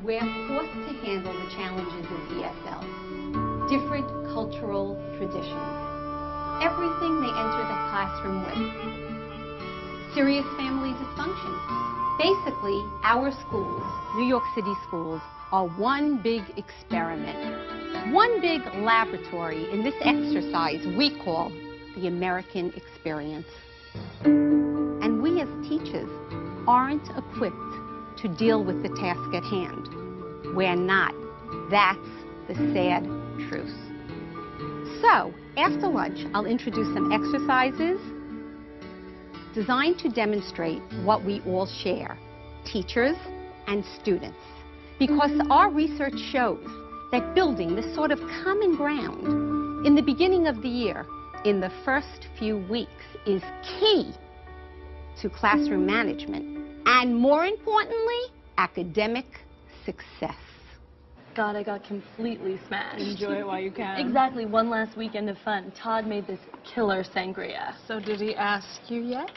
We're forced to handle the challenges of ESL. Different cultural traditions. Everything they enter the classroom with. Serious family dysfunction. Basically, our schools, New York City schools, are one big experiment. One big laboratory in this exercise we call the American experience. And we as teachers aren't equipped to deal with the task at hand. We're not. That's the sad truth. So, after lunch, I'll introduce some exercises designed to demonstrate what we all share, teachers and students. Because our research shows that building this sort of common ground in the beginning of the year, in the first few weeks, is key to classroom management and, more importantly, academic success. God, I got completely smashed. Enjoy it while you can. Exactly, one last weekend of fun. Todd made this killer sangria. So did he ask you yet?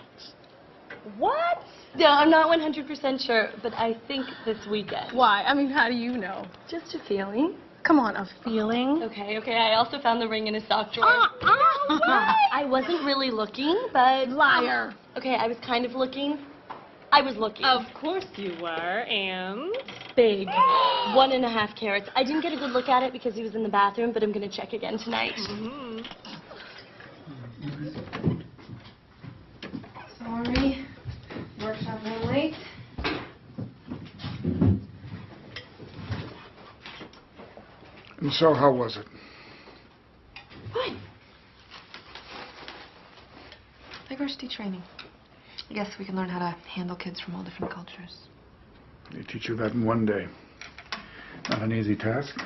What? No, I'm not 100% sure, but I think this weekend. Why? I mean, how do you know? Just a feeling. Come on, a feeling? Okay, I also found the ring in his sock drawer. What? I wasn't really looking, but... Liar. Okay, I was kind of looking. I was looking. Of course you were, and? Big. 1.5 carats. I didn't get a good look at it because he was in the bathroom, but I'm going to check again tonight. Mm-hmm. Sorry. Workshop ran late. And so, how was it? Fine. Diversity training. Yes, we can learn how to handle kids from all different cultures. They teach you that in one day. Not an easy task.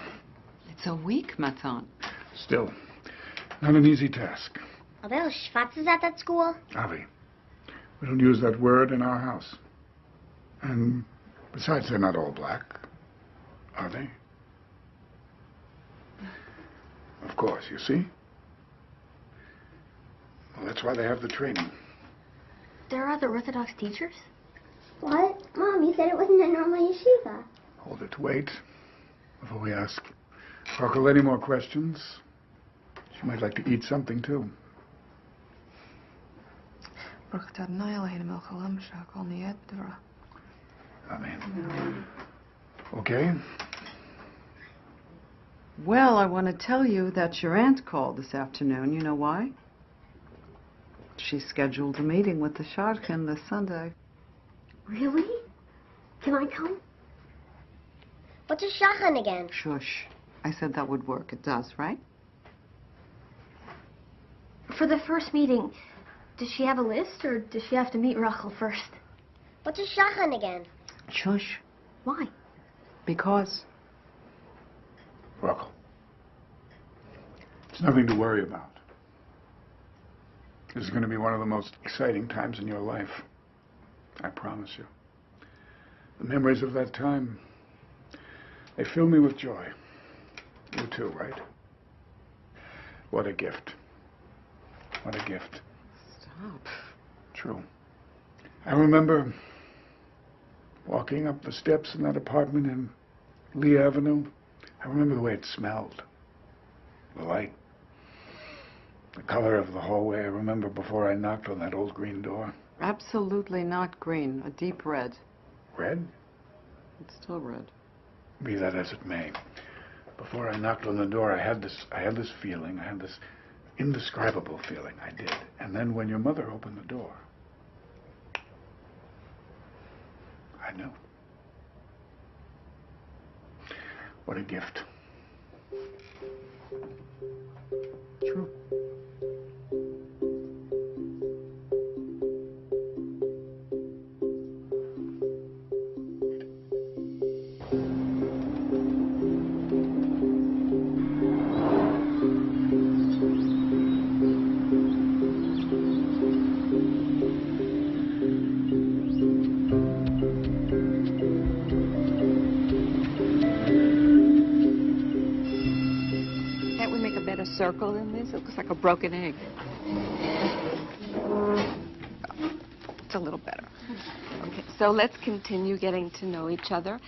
It's a week, ma tante. Still, not an easy task. Are there schwarzes at that school? Avi, we don't use that word in our house. And besides, they're not all black, are they? Of course, you see? Well, that's why they have the training. There are other Orthodox teachers? What? Mom, you said it wasn't a normal yeshiva. Hold it, wait. Before we ask Rachel any more questions, she might like to eat something, too. Amen. Okay? Well, I want to tell you that your aunt called this afternoon. You know why? She scheduled a meeting with the Shadchan this Sunday. Really? Can I come? What's a shachan again? Shush. I said that would work. It does, right? For the first meeting, does she have a list, or does she have to meet Rachel first? What's a shachan again? Shush. Why? Because. Rachel, it's nothing to worry about. This is going to be one of the most exciting times in your life. I promise you. The memories of that time, they fill me with joy. You too, right? What a gift. What a gift. Stop. True. I remember walking up the steps in that apartment in Lee Avenue. I remember the way it smelled. The light. The color of the hallway I remember before I knocked on that old green door. Absolutely not green, a deep red. Red? It's still red. Be that as it may. Before I knocked on the door, I had this feeling. I had this indescribable feeling. I did. And then when your mother opened the door, I knew. What a gift. True. Can't we make a better circle in this? It looks like a broken egg. It's a little better. Okay, so let's continue getting to know each other.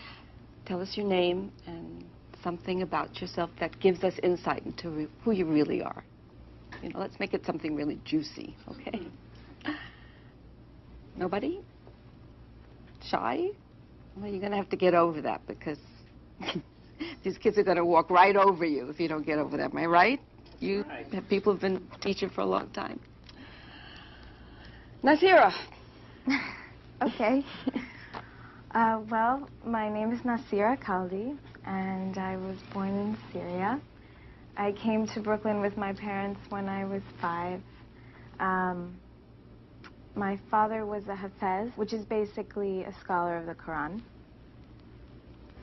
Tell us your name and something about yourself that gives us insight into who you really are. You know, let's make it something really juicy, okay? Nobody? Shy? Well, you're going to have to get over that because these kids are going to walk right over you if you don't get over that. Am I right? You have people who've been teaching for a long time. Nasira. Okay. Well, my name is Nasira Kaldi, and I was born in Syria. I came to Brooklyn with my parents when I was 5. My father was a Hafez, which is basically a scholar of the Quran.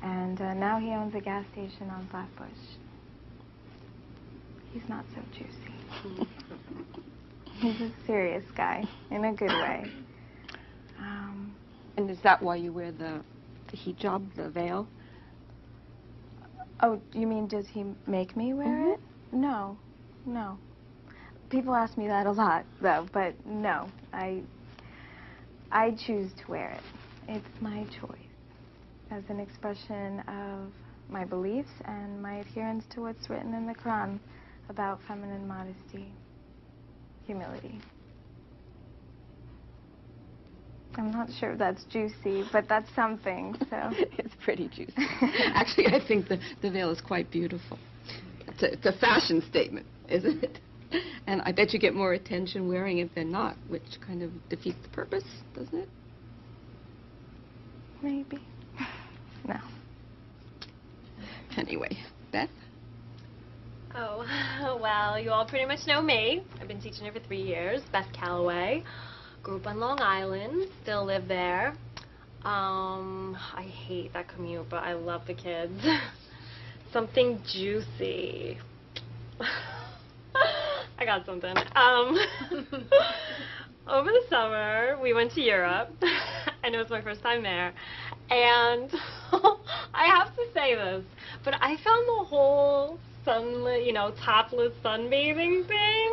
And now he owns a gas station on Flatbush. He's not so juicy. He's a serious guy, in a good way. And is that why you wear the hijab, the veil? Oh, you mean does he make me wear it? No, no. People ask me that a lot, though, but no. I choose to wear it. It's my choice as an expression of my beliefs and my adherence to what's written in the Quran about feminine modesty, humility. I'm not sure if that's juicy, but that's something, so. It's pretty juicy. Actually, I think the veil is quite beautiful. It's a fashion statement, isn't it? And I bet you get more attention wearing it than not, which kind of defeats the purpose, doesn't it? Maybe. No. Anyway, Beth? Oh, well, you all pretty much know me. I've been teaching here for 3 years. Beth Calloway. Grew up on Long Island. Still live there. I hate that commute, but I love the kids. Something juicy. I got something. Over the summer, we went to Europe, and it was my first time there. And I have to say this, but I found the whole sunlit, topless sunbathing thing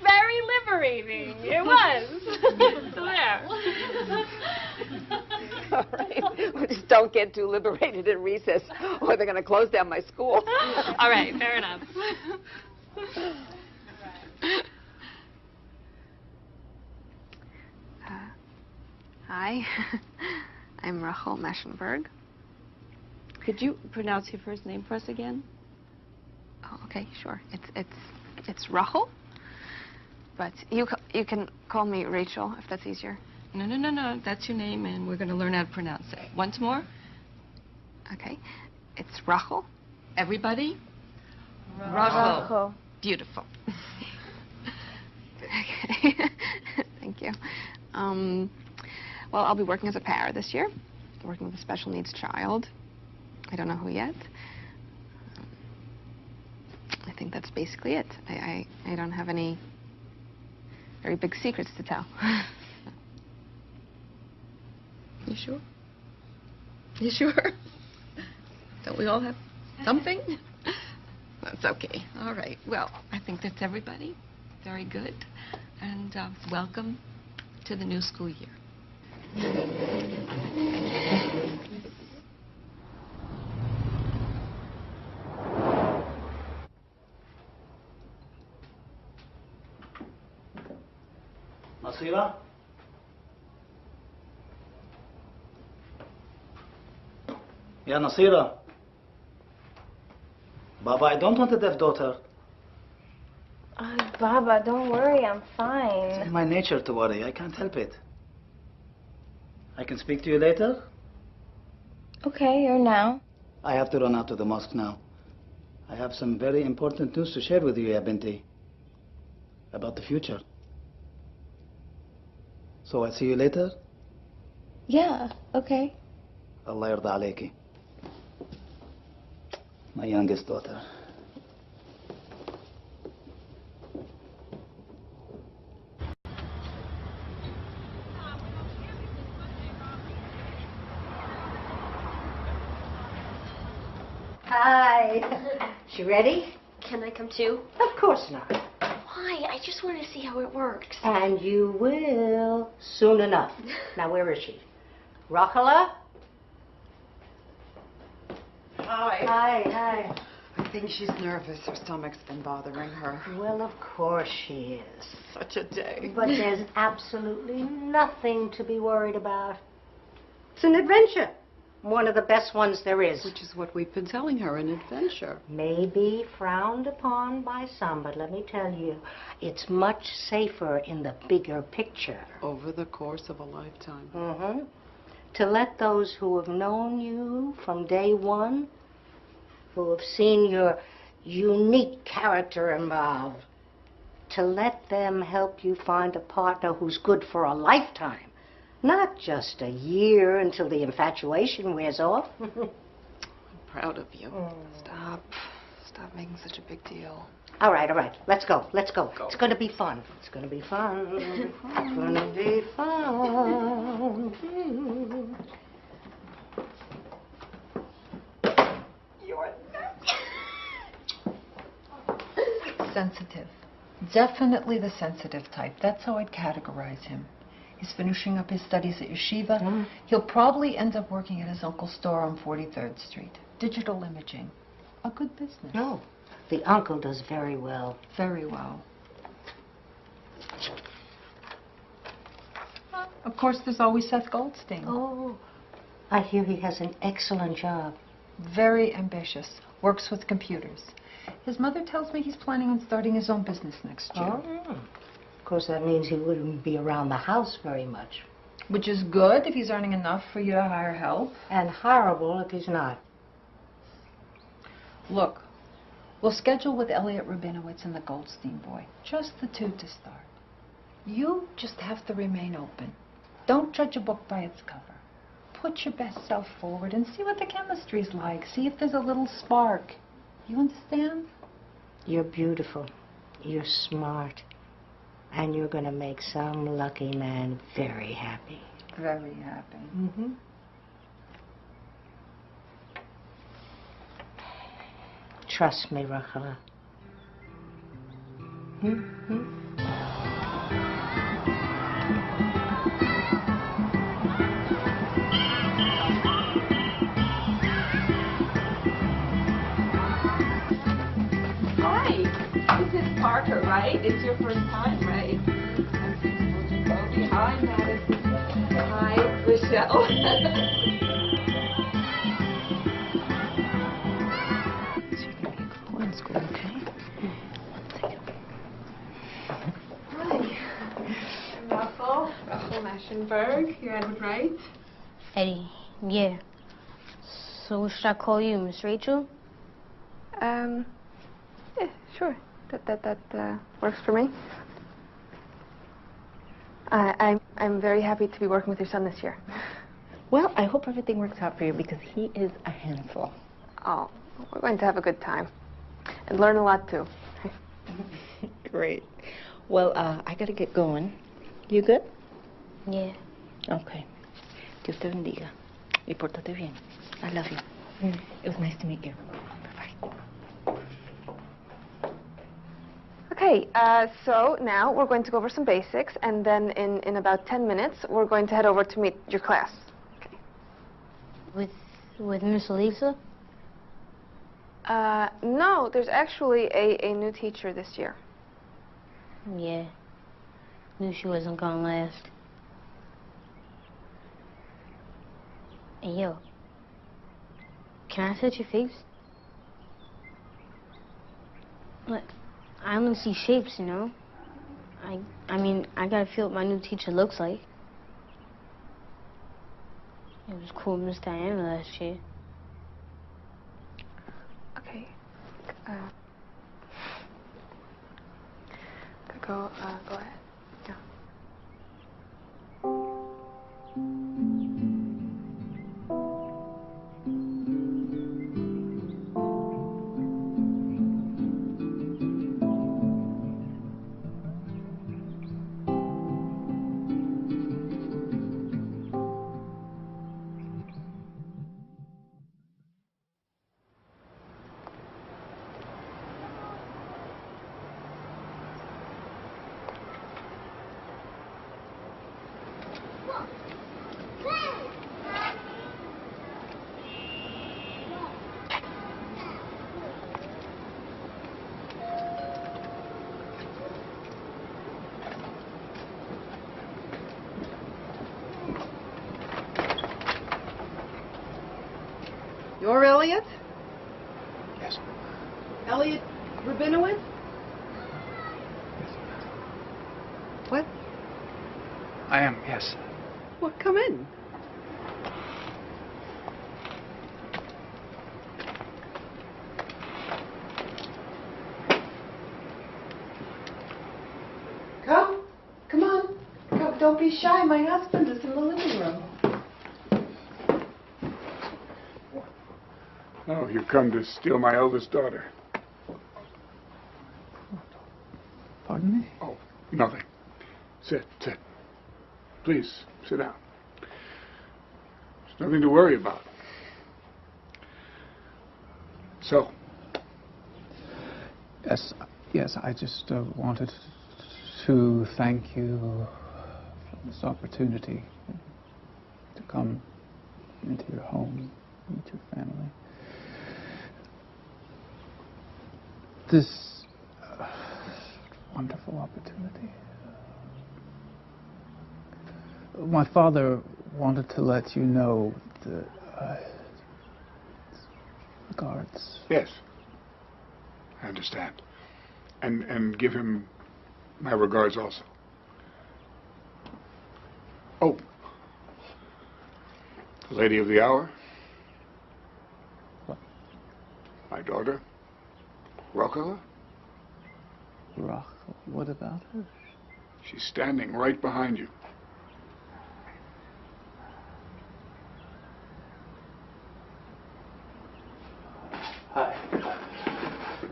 very liberating. It was. So there. All right. Well, just don't get too liberated at recess, or they're going to close down my school. All right, fair enough. Hi, I'm Rachel Meschenberg. Could you pronounce your first name for us again? Oh, okay, sure. It's Rachel, but you can call me Rachel if that's easier. No. That's your name, and we're going to learn how to pronounce it. Once more. Okay, it's Rachel. Everybody? Rachel. Beautiful. Okay, thank you. Well, I'll be working as a para this year, working with a special needs child. I don't know who yet. I think that's basically it. I don't have any very big secrets to tell. You sure? You sure? Don't we all have something? That's okay. All right. Well, I think that's everybody. Very good. And welcome to the new school year. Nasira? Yeah, Nasira. Baba, I don't want a deaf daughter. Baba, don't worry, I'm It's fine. in my nature to worry. I can't help it. I can speak to you later? Okay, or now? I have to run out to the mosque now. I have some very important news to share with you, ya binti. About the future. So I'll see you later. Yeah, okay. Allah yarda alayki. My youngest daughter. Hi. She ready? Can I come too? Of course not. Why? I just want to see how it works. And you will soon enough. Now, where is she? Rochala? Hi. I think she's nervous. Her stomach's been bothering her. Well, of course she is. Such a day. But there's absolutely nothing to be worried about. It's an adventure. One of the best ones there is. Which is what we've been telling her, an adventure. Maybe frowned upon by some, but let me tell you, it's much safer in the bigger picture. Over the course of a lifetime. Mm-hmm. To let those who have known you from day one, who have seen your unique character evolve, to let them help you find a partner who's good for a lifetime. Not just a year until the infatuation wears off. I'm proud of you. Stop making such a big deal. All right. Let's go. It's going to be fun. It's going to be fun. It's going to be fun. You're sensitive. Definitely the sensitive type. That's how I'd categorize him. He's finishing up his studies at yeshiva. He'll probably end up working at his uncle's store on 43rd Street. Digital imaging. A good business. No, the uncle does very well. Very well. Of course, there's always Seth Goldstein. Oh, I hear he has an excellent job. Very ambitious. Works with computers. His mother tells me he's planning on starting his own business next year. Oh. Of course, that means he wouldn't be around the house very much. Which is good if he's earning enough for you to hire help. And horrible if he's not. Look, we'll schedule with Elliot Rabinowitz and the Goldstein boy. Just the two to start. You just have to remain open. Don't judge a book by its cover. Put your best self forward and see what the chemistry's like. See if there's a little spark. You understand? You're beautiful. You're smart. And you're going to make some lucky man very happy. Very happy. Mm-hmm. Trust me, Rachala. Hi, this is Parker, right? It's your first time, right? I'm Principal Jacoby. Hi, Madison. Hi, Michelle. Rachel Maschenberg. You're Edward Wright. Eddie, yeah. So should I call you Miss Rachel? Yeah, sure. That works for me. I'm very happy to be working with your son this year. Well, I hope everything works out for you because he is a handful. Oh, we're going to have a good time. And learn a lot, too. Great. Well, I gotta get going. You good? Yeah. Okay. Dios te bendiga. Y pórtate bien. I love you. It was nice to meet you. Bye-bye. Okay, so now we're going to go over some basics, and then in about 10 minutes, we're going to head over to meet your class. With Miss Elisa? No, there's actually a new teacher this year. Yeah. Knew she wasn't gonna last. Hey, yo. Can I touch your face? But I only see shapes, you know? I mean, I gotta feel what my new teacher looks like. It was cool, Miss Diana last year. Okay. Go ahead. Yeah. You're Elliot? Yes. Elliot Rabinowitz? What? I am, yes. Well, come in. Come on. Don't be shy. My husband is in the living room. Oh, you've come to steal my eldest daughter. Pardon me? Oh, nothing. Sit. Please, sit down. There's nothing to worry about. So? Yes, I just wanted to thank you for this opportunity to come into your home, meet your family. This wonderful opportunity. My father wanted to let you know that regards. Yes. I understand. And give him my regards also. Oh. The lady of the hour. What? My daughter. Rocco? Rachel, what about her? She's standing right behind you. Hi.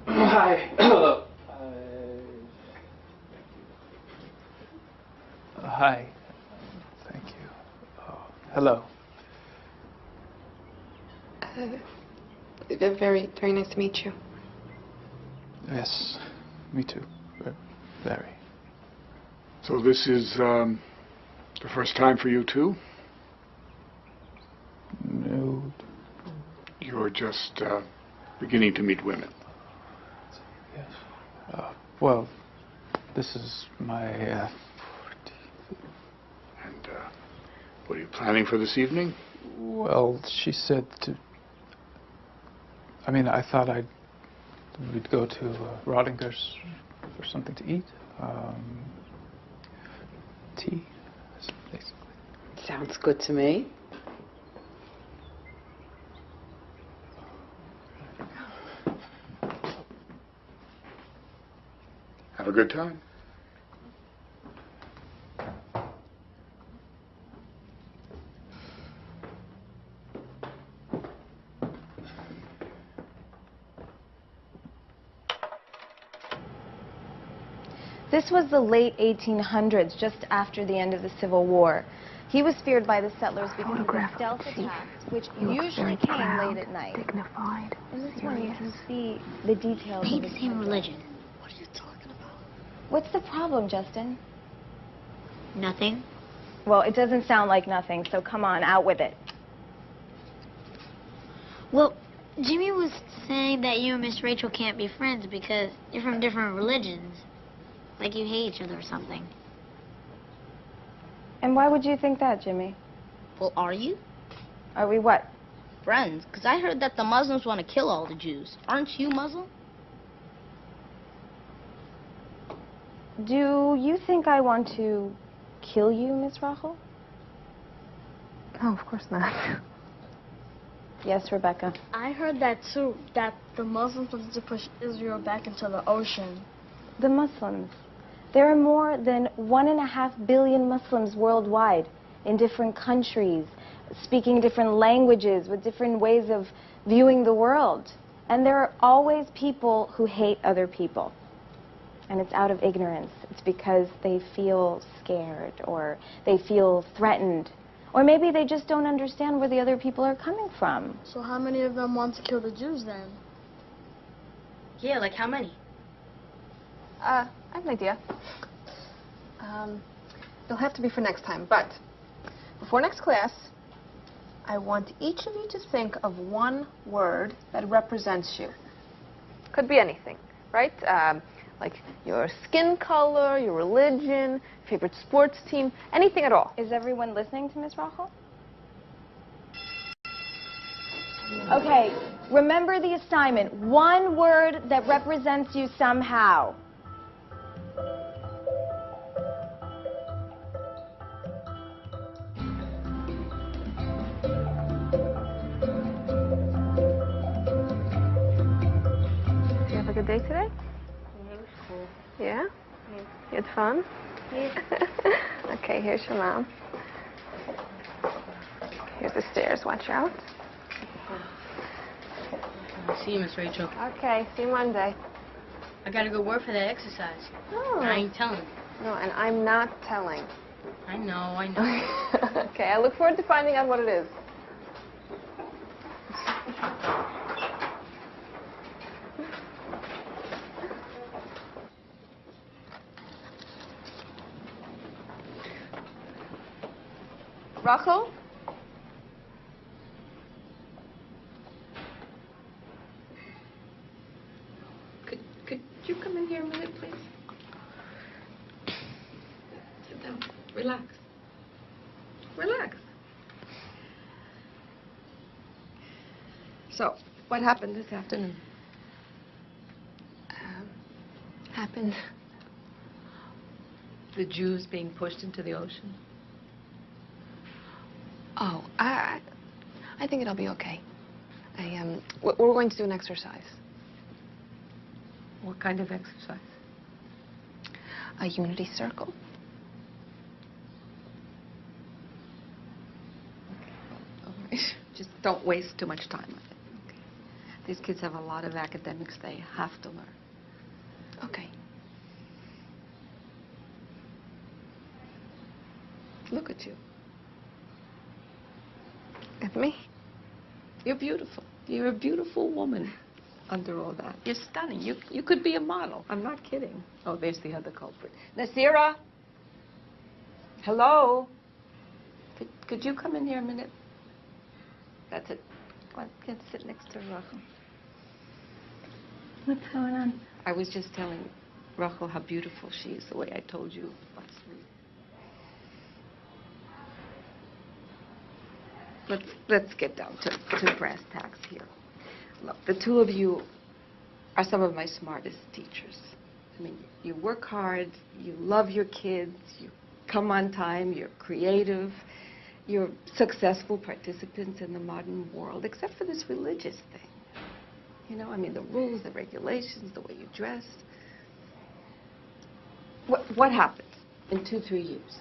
Hi. Hello. Hi. Thank you. Hello. Very, very nice to meet you. Yes, me too. Very. So this is the first time for you too? No. You're just beginning to meet women. Yes. Well, this is my... And what are you planning for this evening? Well, she said to... I mean, I thought we'd go to Rodinger's for something to eat. Tea, basically. Sounds good to me. Have a good time. This was the late 1800s, just after the end of the Civil War. He was feared by the settlers because of the stealth attacks, which usually came late at night. Dignified. In this one, you can see the details They of the his same headdress. religion. What are you talking about? What's the problem, Justin? Nothing. Well, it doesn't sound like nothing, so come on, out with it. Well, Jimmy was saying that you and Miss Rachel can't be friends because you're from different religions. Like you hate each other or something. And why would you think that, Jimmy? Well, are you? Are we what? Friends, because I heard that the Muslims want to kill all the Jews. Aren't you Muslim? Do you think I want to kill you, Miss Rachel? Oh, of course not. Yes, Rebecca. I heard that too, that the Muslims wanted to push Israel back into the ocean. The Muslims. There are more than 1.5 billion Muslims worldwide in different countries, speaking different languages, with different ways of viewing the world. And there are always people who hate other people. And it's out of ignorance. It's because they feel scared or they feel threatened. Or maybe they just don't understand where the other people are coming from. So how many of them want to kill the Jews then? Yeah, like how many? I have an idea. It'll have to be for next time, but before next class, I want each of you to think of one word that represents you. Could be anything, right? Like your skin color, your religion, favorite sports team, anything at all. Is everyone listening to Miss Rachel? Okay, remember the assignment. One word that represents you somehow. Did you have a good day today? It was cool. Yeah? You had fun? Yeah. Okay, here's your mom. Here's the stairs. Watch out. See you, Miss Rachel. Okay, see you Monday. I gotta go work for that exercise. Oh. I ain't telling. No, and I'm not telling. I know. Okay, I look forward to finding out what it is. Rachel? Could you come in here a minute, please? Sit down. Relax. Relax. So, what happened this afternoon? Happened. The Jews being pushed into the ocean? Oh, I think it'll be okay. We're going to do an exercise. What kind of exercise? A unity circle. All right. Just don't waste too much time on it. Okay. These kids have a lot of academics they have to learn. Okay. Look at you. It's me. You're beautiful. You're a beautiful woman under all that. You're stunning. You could be a model. I'm not kidding. Oh, there's the other culprit. Nasira? Hello? Could you come in here a minute? That's it. Come on, get sit next to Rachel. What's going on? I was just telling Rachel how beautiful she is, the way I told you last week. Let's get down to brass tacks here. Look, the two of you are some of my smartest teachers. I mean, you work hard, you love your kids, you come on time, you're creative, you're successful participants in the modern world, except for this religious thing. You know, I mean, the rules, the regulations, the way you dress. What happens in 2-3 years?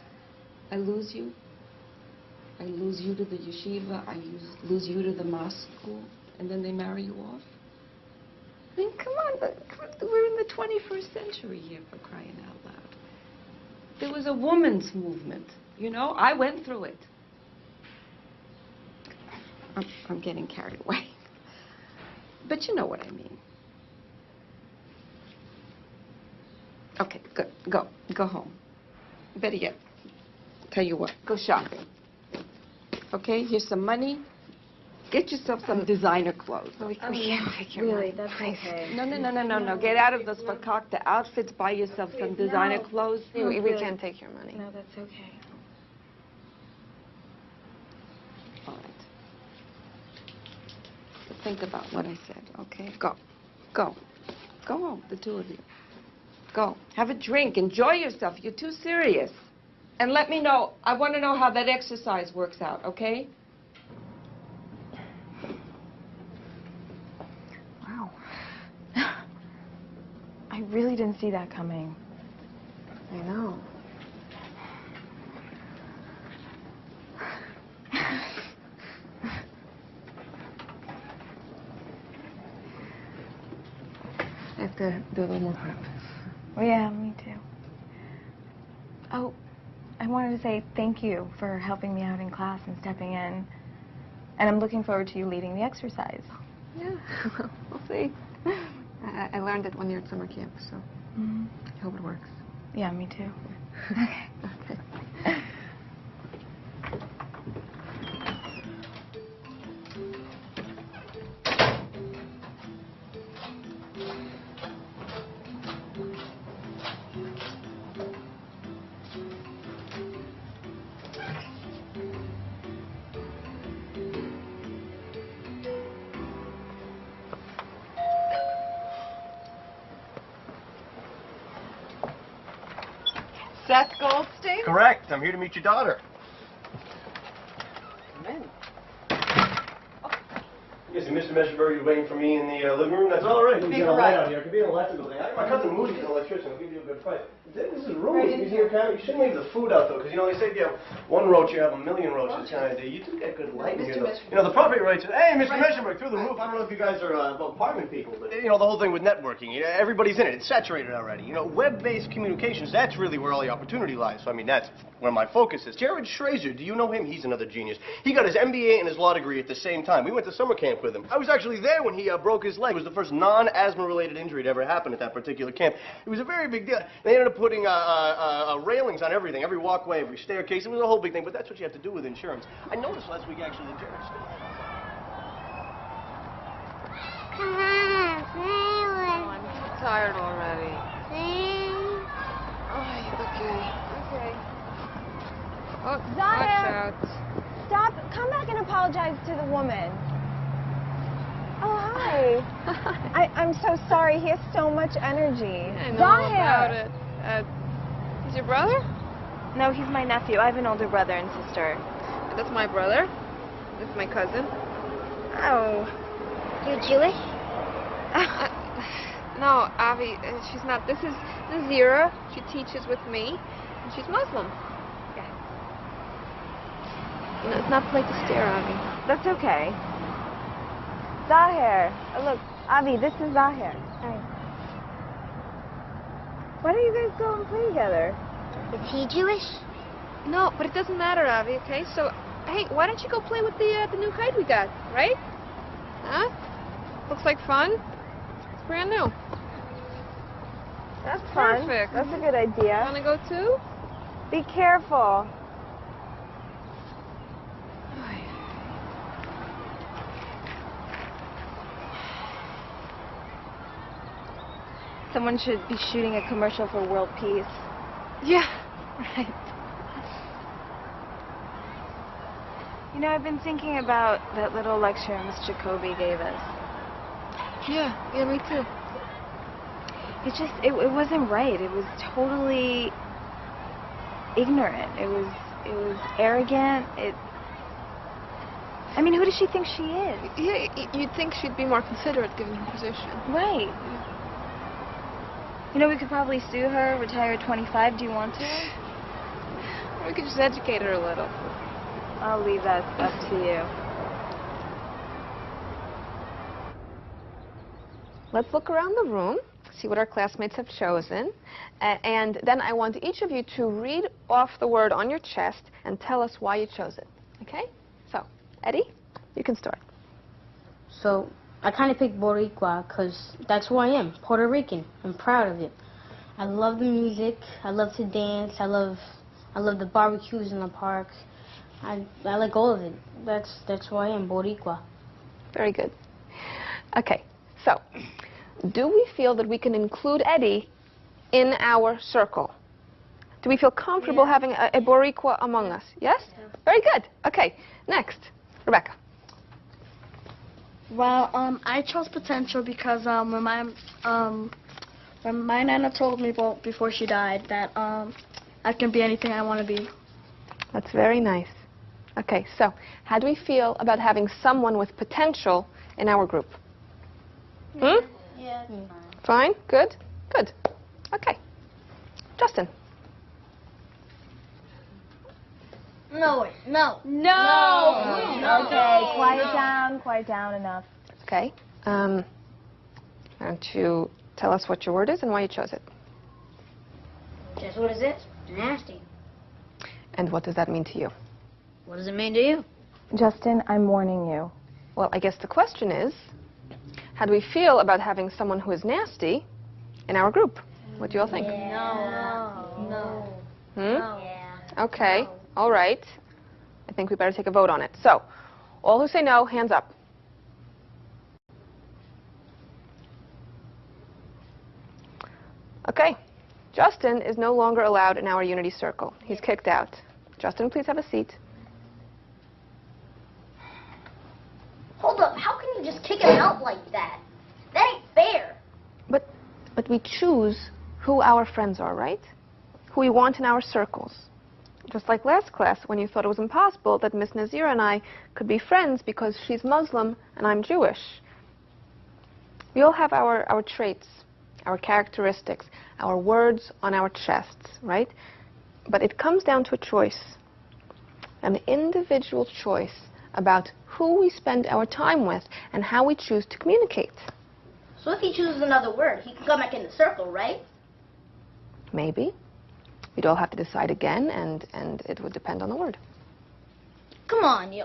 I lose you. I lose you to the yeshiva. I lose you to the mosque school. And then they marry you off? I mean, come on. We're in the 21st century here, for crying out loud. There was a women's movement. You know, I went through it. I'm getting carried away. But you know what I mean. Okay, good. Go home. Better yet, tell you what, go shopping. Okay, here's some money. Get yourself some designer clothes. We can't take your Really, money. that's okay. No. Get out of those fakakta outfits. Buy yourself some designer clothes. We can't take your money. No, that's okay. think about what I said, okay? Go. Go. Go home, the two of you. Go. Have a drink. Enjoy yourself. You're too serious. And let me know. I want to know how that exercise works out, okay? Wow. I really didn't see that coming. I know. I have to do a little more prep. Oh, yeah, me too. Oh, I wanted to say thank you for helping me out in class and stepping in. And I'm looking forward to you leading the exercise. Yeah, we'll see. I learned it 1 year at summer camp, so I hope it works. Yeah, me too. Okay. Okay. Seth Goldstein? Correct. I'm here to meet your daughter. Come in. Yes, Mr. Meschenberg is waiting for me in the living room. That's all right. We got a light out here. It could be an electrical thing. My cousin Moody's an electrician. I'll give you a good price. This is rude. You see your camera? You shouldn't leave the food out, though, because, you know, they say if you have one roach, you have a million roaches kind of day. You do get good light in here, though. You know, the property rights, hey, Mr. Meschenberg, through the roof. I don't know if you guys are apartment people, but, you know, the whole thing with networking, everybody's in it. It's saturated already. You know, web-based communications, that's really where all the opportunity lies. So, I mean, that's where my focus is. Jared Schrazer, do you know him? He's another genius. He got his MBA and his law degree at the same time. We went to summer camp with him. I was actually there when he broke his leg. It was the first non-asthma-related injury to ever happen at that particular camp. It was a very big deal. They ended up putting railings on everything, every walkway, every staircase. It was a whole big thing, but that's what you have to do with insurance. I noticed last week, actually, that Jared still had... Oh, I'm tired already. Oh, okay. Oh, watch Zaya! out. Stop. Come back and apologize to the woman. Oh, hi. I'm so sorry. He has so much energy. I know Zahir! about it. He's your brother? No, he's my nephew. I have an older brother and sister. That's my brother. This is my cousin. Oh. You're Jewish? No, Avi, she's not. This is Zira. She teaches with me, and she's Muslim. Yeah. You know, it's not polite to stare, Avi. That's okay. Zahir. Look, Avi, this is Zahir. Hi. Why don't you guys go and play together? Is he Jewish? No, but it doesn't matter, Avi, okay? So, hey, why don't you go play with the new kite we got, right? Huh? Looks like fun. It's brand new. That's fun. Perfect. That's a good idea. Wanna go too? Be careful. Someone should be shooting a commercial for world peace. Yeah, right. You know, I've been thinking about that little lecture Miss Jacoby gave us. Yeah, me too. It wasn't right. It was totally ignorant. It was arrogant. I mean, who does she think she is? Yeah, you'd think she'd be more considerate given her position. Right. You know, we could probably sue her, retire at 25. Do you want to? Or we could just educate her a little. I'll leave that up to you. Let's look around the room, see what our classmates have chosen, and then I want each of you to read off the word on your chest and tell us why you chose it. Okay? So, Eddie, you can start. So, I kind of picked Boricua because that's who I am, Puerto Rican. I'm proud of it. I love the music. I love to dance. I love the barbecues in the park. I like all of it. That's who I am, Boricua. Very good. Okay, so do we feel that we can include Eddie in our circle? Do we feel comfortable having a Boricua among us? Yes? Very good. Okay, next, Rebecca. Well, I chose potential because when my nana told me before she died that I can be anything I want to be. That's very nice. Okay, so how do we feel about having someone with potential in our group? Hmm? Yeah. Fine? Good? Good. Okay. Justin. No. No. Okay, quiet down, enough. Okay. Why don't you tell us what your word is and why you chose it? Just what is it? Nasty. And what does that mean to you? What does it mean to you? Justin, I'm warning you. Well, I guess the question is, how do we feel about having someone who is nasty in our group? What do you all think? No. Hmm? Yeah. Okay. No. All right. I think we better take a vote on it. So, all who say no, hands up. Okay. Justin is no longer allowed in our unity circle. He's kicked out. Justin, please have a seat. Hold up. How can you just kick him out like that? That ain't fair. But we choose who our friends are, right? Who we want in our circles. Just like last class, when you thought it was impossible that Miss Nazira and I could be friends because she's Muslim and I'm Jewish. We all have our traits, our characteristics, our words on our chests, right? But it comes down to a choice, an individual choice about who we spend our time with and how we choose to communicate. So if he chooses another word, he can come back in the circle, right? Maybe. We'd all have to decide again, and it would depend on the word. Come on, you.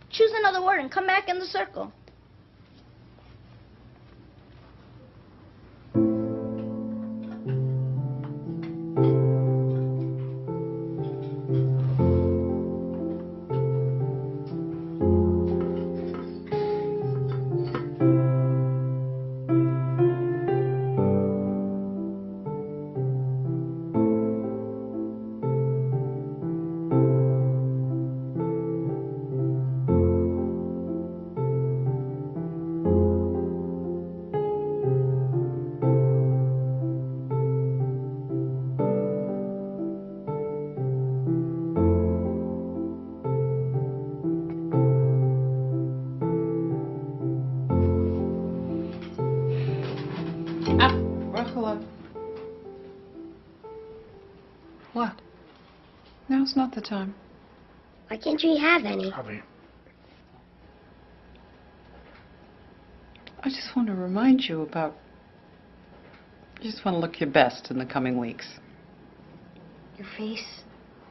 Choose another word and come back in the circle. What? Now's not the time. Why can't we have any? Javi. I just want to remind you about... You just want to look your best in the coming weeks. Your face,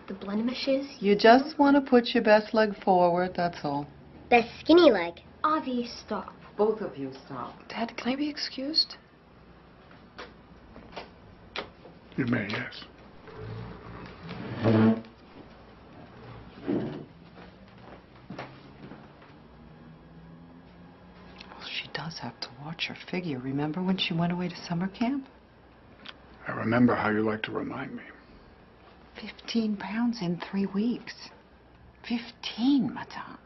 the blemishes. You just want to put your best leg forward, that's all. That skinny leg. Avi, stop. Both of you stop. Dad, can I be excused? You may, yes. Well, she does have to watch her figure. Remember when she went away to summer camp? I remember how you like to remind me. 15 pounds in 3 weeks. 15, madame.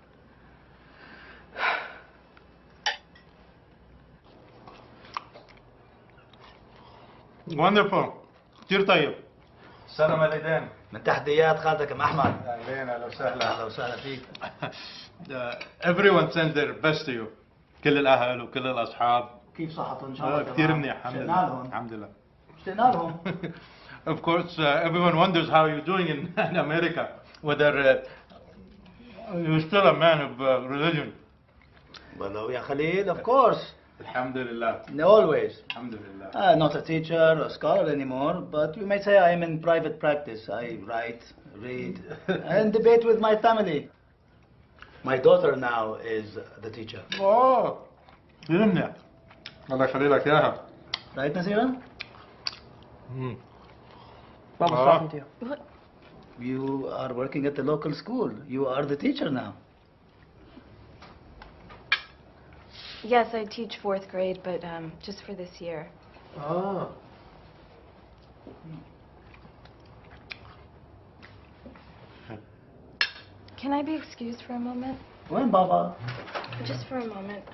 Wonderful. كتير طيب. سلام عليكم. من تحديات خالتك ام احمد. اهلين اهلا وسهلا. اهلا وسهلا فيك. Everyone send their best to you. كل الاهل وكل الاصحاب. كيف صحتهم ان شاء الله؟ كتير منيح الحمد اشتقنا لله. لهم. الحمد لله. اشتقنا لهم. Of course, everyone wonders how you're doing in America. Whether you're still a man of religion. Well, يا خليل, of course. Alhamdulillah. Always. Alhamdulillah. Not a teacher or scholar anymore, but you may say I am in private practice. I write, read, and debate with my family. My daughter now is the teacher. Oh, كتير منيح. الله يخلي لك إياها. Right, Nazira? Mama's talking to you. What? You are working at the local school. You are the teacher now. Yes, I teach 4th grade, but just for this year. Oh. Can I be excused for a moment? When, Baba? Just for a moment.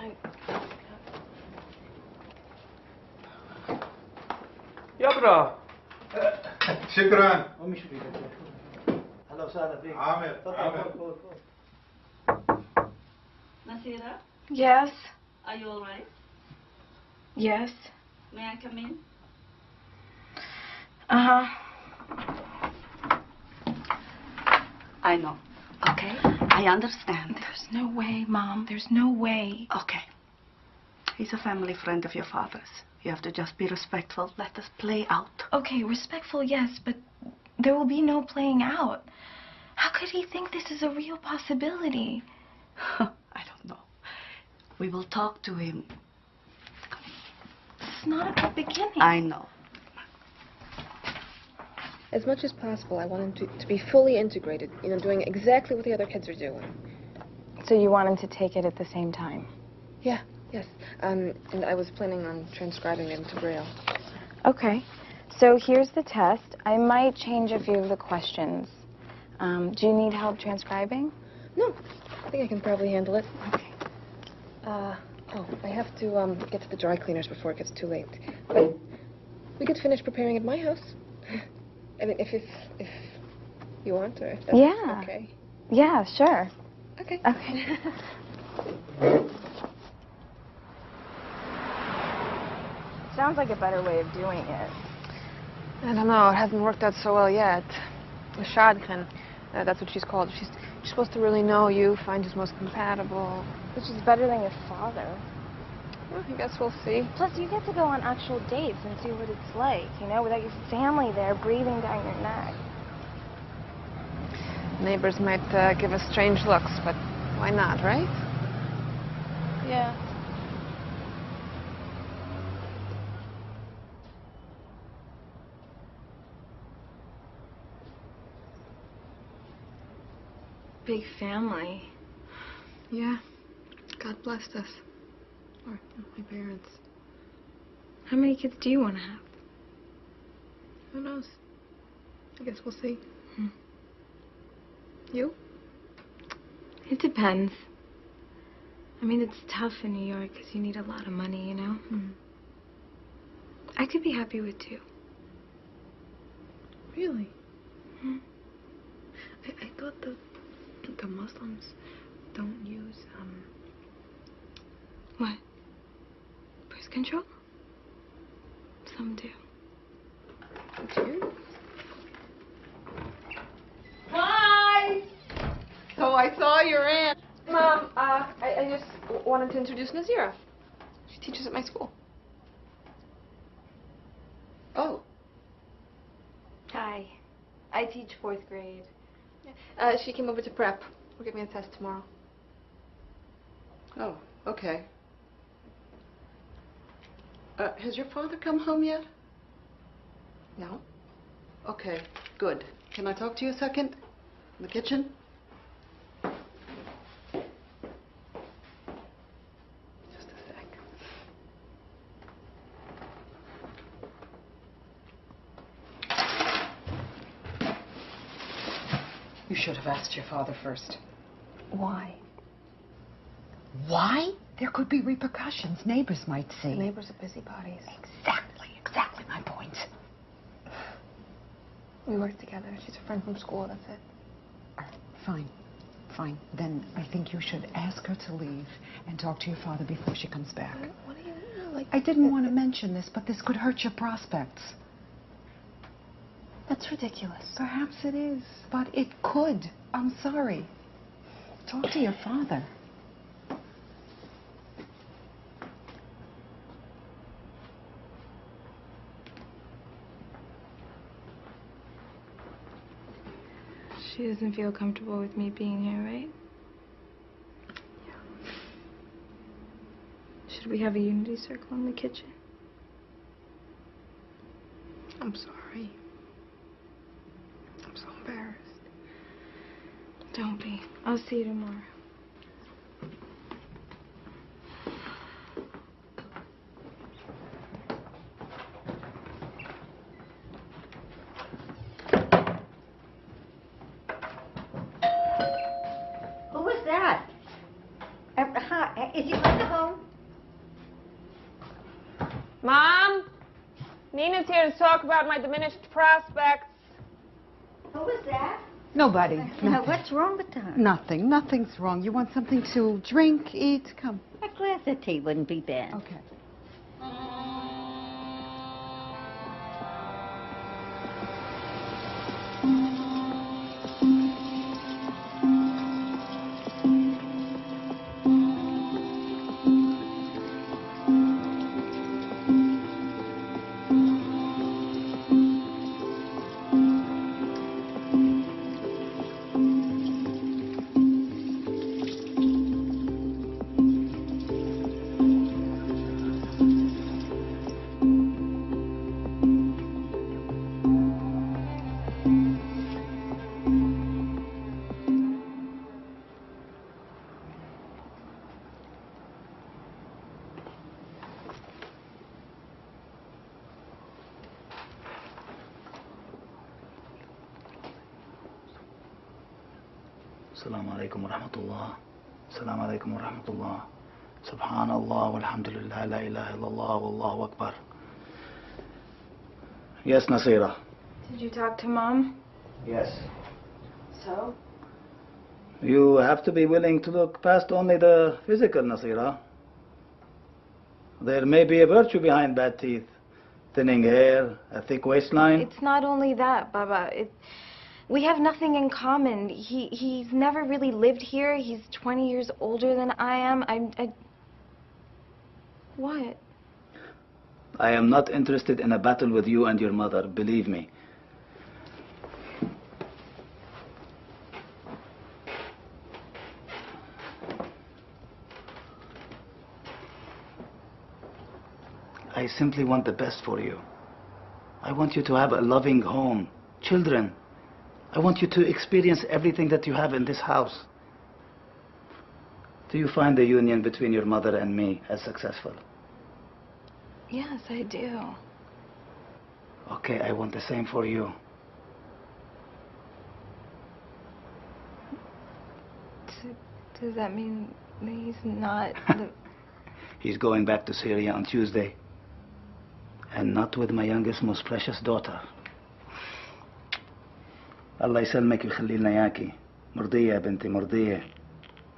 يقرأ. شكرا. أهلا وسهلا فيك. عامر. تفضل. Nasira, Yes. are you all right? Yes. May I come in? Uh-huh. I know. Okay? I understand. There's no way, Mom. There's no way. Okay. He's a family friend of your father's. You have to just be respectful. Let us play out. Okay, respectful, yes, but there will be no playing out. How could he think this is a real possibility? I don't know. We will talk to him. It's not a good beginning. I know. As much as possible, I want him to be fully integrated, doing exactly what the other kids are doing. So you want him to take it at the same time? Yeah, yes. And I was planning on transcribing it into Braille. Okay. So here's the test. I might change a few of the questions. Do you need help transcribing? No. I think I can probably handle it. Okay. I have to get to the dry cleaners before it gets too late. But we could finish preparing at my house. I mean, if you want, or if that's okay. Yeah, sure. Okay. Okay. Sounds like a better way of doing it. I don't know. It hasn't worked out so well yet. The Shadchan, that's what she's called. She's supposed to really know you, find who's most compatible. Which is better than your father. Well, I guess we'll see. Plus, you get to go on actual dates and see what it's like, without your family there breathing down your neck. Neighbors might give us strange looks, but why not, right? Yeah. Big family. Yeah. God blessed us. Or my parents. How many kids do you want to have? Who knows? I guess we'll see. You? It depends. I mean, it's tough in New York because you need a lot of money, I could be happy with 2. Really? I thought the Muslims don't use, What? Birth control? Some do. Do? Hi! So I saw your aunt. Mom, I just wanted to introduce Nazira. She teaches at my school. Oh. Hi. I teach 4th grade. She came over to prep. We're giving a test tomorrow. Oh, okay. Has your father come home yet? No. Okay, good. Can I talk to you a second? In the kitchen? Just a sec. You should have asked your father first. Why? Why? There could be repercussions. Neighbors might see. Neighbors are busybodies. Exactly my point. We work together. She's a friend from school, that's it. Fine. Then I think you should ask her to leave and talk to your father before she comes back. What do you mean? Like, I didn't want to mention this, but this could hurt your prospects. that's ridiculous. Perhaps it is, but it could. I'm sorry. Talk to your father. She doesn't feel comfortable with me being here, right? Yeah. Should we have a unity circle in the kitchen? I'm sorry. I'm so embarrassed. Don't be. I'll see you tomorrow. Who was that? Hi, is your mother home? Mom? Nina's here to talk about my diminished prospects. Who was that? Nobody. Now, what's wrong with her? Nothing. Nothing's wrong. You want something to drink, eat? Come. A glass of tea wouldn't be bad. Okay. السلام عليكم ورحمة الله. السلام عليكم ورحمة الله. سبحان الله والحمد لله لا إله إلا الله والله أكبر. Yes, Nasira. Did you talk to Mom? Yes. So? You have to be willing to look past only the physical, Nasira. There may be a virtue behind bad teeth. Thinning hair, a thick waistline. It's not only that, Baba. We have nothing in common. He's never really lived here. He's 20 years older than I am. What? I am not interested in a battle with you and your mother, believe me. I simply want the best for you. I want you to have a loving home, children. I want you to experience everything that you have in this house. Do you find the union between your mother and me as successful? Yes, I do. Okay, I want the same for you. Does that mean that he's not He's going back to Syria on Tuesday. And not with my youngest, most precious daughter. الله يسلمك ويخلي لنا اياكي. مرضية يا بنتي مرضية.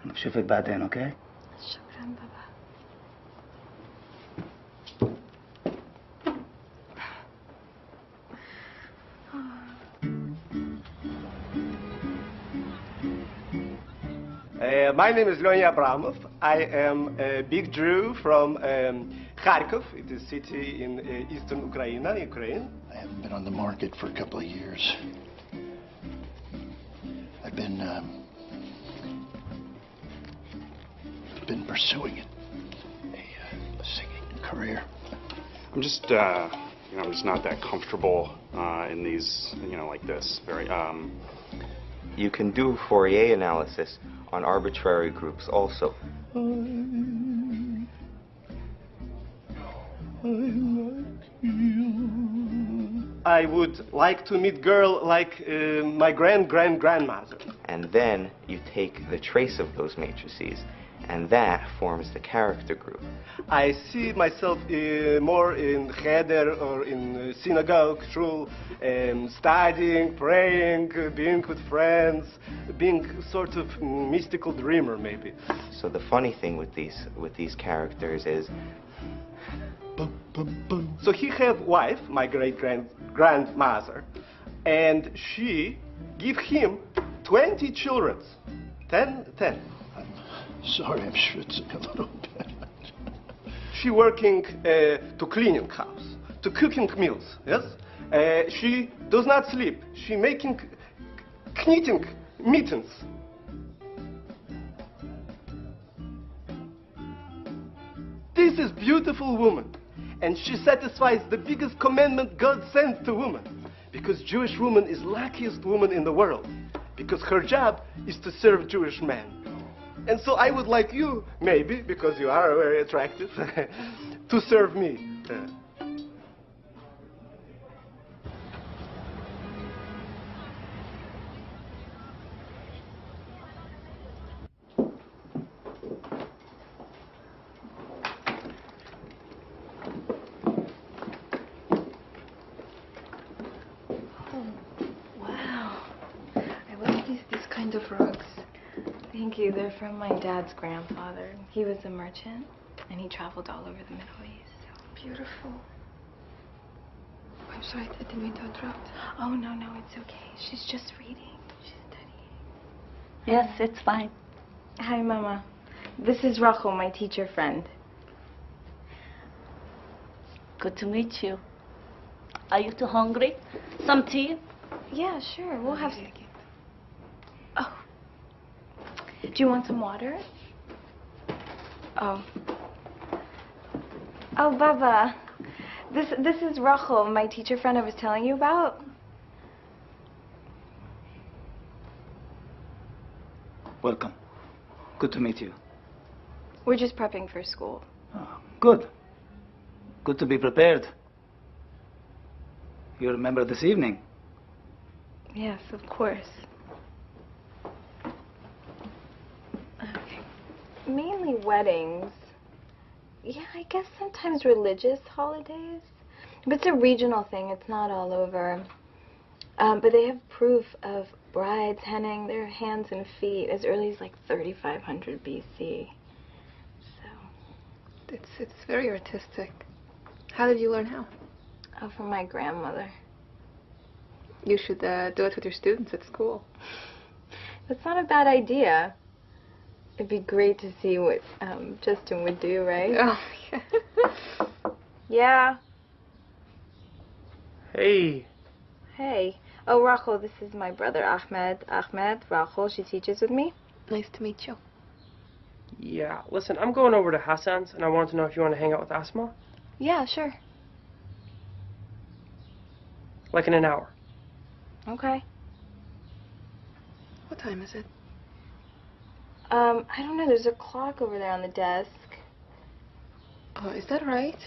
نشوفك بعدين اوكي؟ شكرا بابا. My name is Lenya Abramov. I am a big Jew from Kharkov. It is a city in eastern Ukraine. I haven't been on the market for a couple of years. I've been pursuing it, a singing career. I'm just not that comfortable in these, like this. You can do Fourier analysis on arbitrary groups also. I would like to meet girl like my grandmother. And then you take the trace of those matrices, and that forms the character group. I see myself more in cheder or in synagogue, shul, studying, praying, being with friends, being sort of mystical dreamer maybe. So the funny thing with these characters is, so he have wife, my grandmother, and she give him 20 children. 10. Sorry, I'm schwitzing a little bit. She working to cleaning house, to cooking meals, yes? She does not sleep. She making, knitting mittens. This is beautiful woman. And she satisfies the biggest commandment God sent to woman. Because Jewish woman is luckiest woman in the world. Because her job is to serve Jewish men. And so I would like you, maybe, because you are very attractive, to serve me. wonderful rugs. Thank you. They're from my dad's grandfather. He was a merchant, and he traveled all over the Middle East. So. Beautiful. I'm sorry, I didn't mean to interrupt. Oh, no, it's okay. She's just reading. She's studying. Yes, it's fine. Hi, Mama. This is Rachel, my teacher friend. Good to meet you. Are you too hungry? Some tea? Yeah, sure. We'll have some. Oh. Do you want some water? Oh. Oh, Baba. This is Rachel, my teacher friend I was telling you about. Welcome. Good to meet you. We're just prepping for school. Good. Good to be prepared. You remember this evening? Yes, of course. Okay. Mainly weddings. Yeah, I guess sometimes religious holidays. But it's a regional thing. It's not all over. But they have proof of brides henning their hands and feet as early as like 3500 BC. It's very artistic. How did you learn how? Oh, from my grandmother. You should do it with your students at school. That's not a bad idea. It'd be great to see what Justin would do, right? Oh, yeah. Yeah. Hey. Hey. Oh, Rachel, this is my brother, Ahmed. Ahmed, Rachel, she teaches with me. Nice to meet you. Yeah, listen, I'm going over to Hassan's, and I want to know if you want to hang out with Asma. Yeah, sure. Like in an hour. Okay. What time is it? I don't know. There's a clock over there on the desk. Oh, is that right?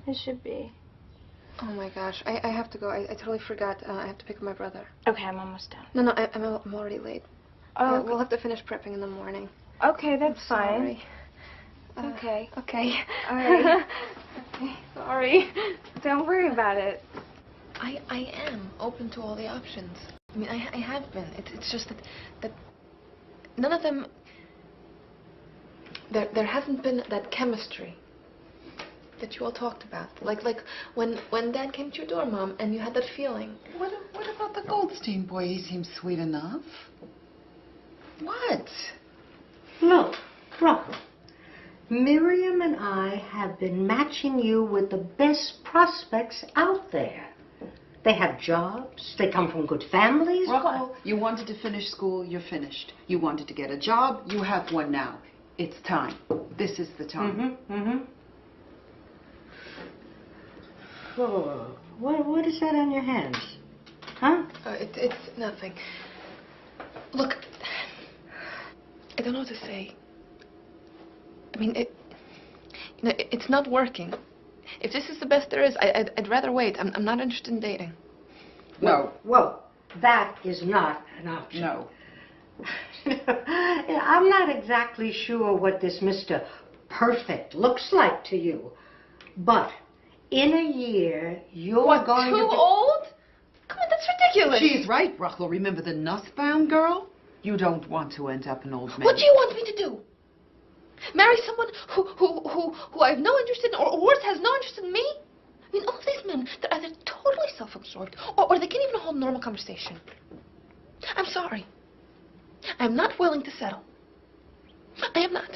It should be. Oh my gosh, I have to go. I totally forgot. I have to pick up my brother. Okay, I'm almost done. No, I'm already late. Oh, We'll have to finish prepping in the morning. Okay, that's I'm fine. sorry. Okay. Okay. All right. Okay, sorry. Don't worry about it. I am open to all the options. I mean, I have been. It's just that none of them. There hasn't been that chemistry that you all talked about. Like when Dad came to your door, Mom, and you had that feeling. What about the Goldstein boy? He seems sweet enough. What? Look, Rachel, Miriam and I have been matching you with the best prospects out there. They have jobs. They come from good families. Rachel, you wanted to finish school, you're finished. You wanted to get a job, you have one now. It's time. This is the time. Oh, what is that on your hands? Huh? It's nothing. Look, I don't know what to say. I mean, it's not working. If this is the best there is, I'd rather wait. I'm not interested in dating. No. Well, that is not an option. No. I'm not exactly sure what this Mr. Perfect looks like to you, but in a year, you're going to be... Too old? Come on, that's ridiculous. She's right, Rachel. Remember the Nussbaum girl? You don't want to end up an old man. What do you want me to do? Marry someone who I have no interest in, or worse, has no interest in me? I mean, all of these men, they're either totally self-absorbed, or they can't even hold normal conversation. I'm sorry. I'm not willing to settle. I am not.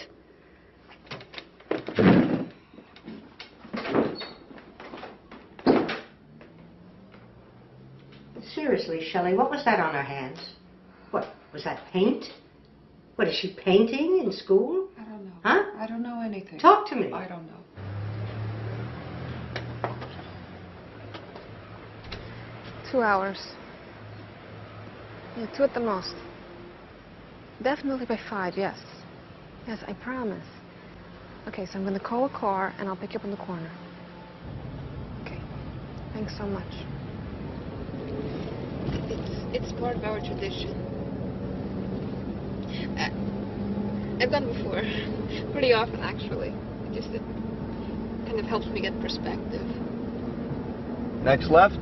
Seriously, Shelley, what was that on her hands? What, was that paint? What, is she painting in school? I don't know. Huh? I don't know anything. Talk to me. I don't know. 2 hours. Yeah, 2 at the most. Definitely by 5, yes. Yes, I promise. Okay, so I'm going to call a car and I'll pick you up in the corner. Okay. Thanks so much. It's part of our tradition. I've done it before. Pretty often, actually. It kind of helps me get perspective. Next left.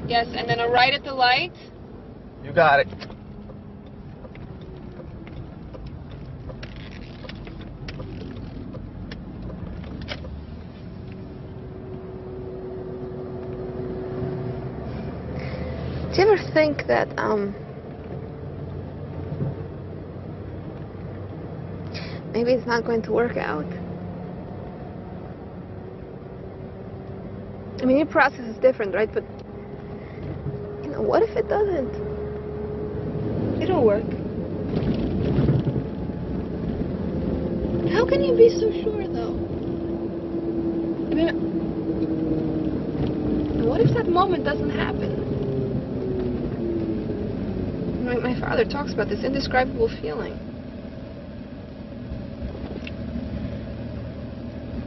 Yes, and then a right at the light. You got it. Do you ever think that, maybe it's not going to work out? I mean, your process is different, right? But, you know, what if it doesn't? It'll work. How can you be so sure, though? I mean, what if that moment doesn't happen? My father talks about this indescribable feeling.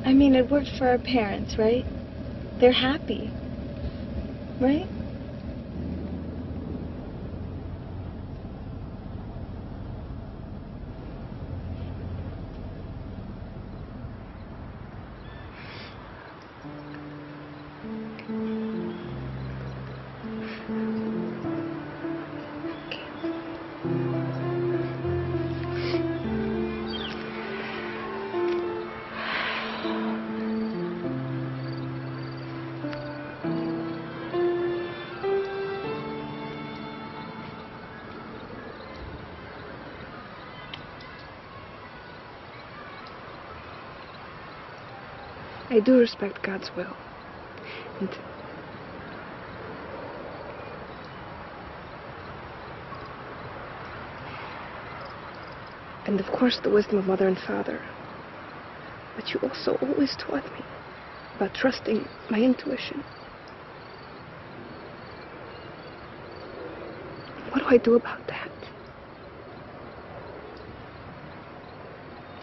I mean, it worked for our parents, right? They're happy, right? I do respect God's will. And of course the wisdom of mother and father. But you also always taught me about trusting my intuition. What do I do about that?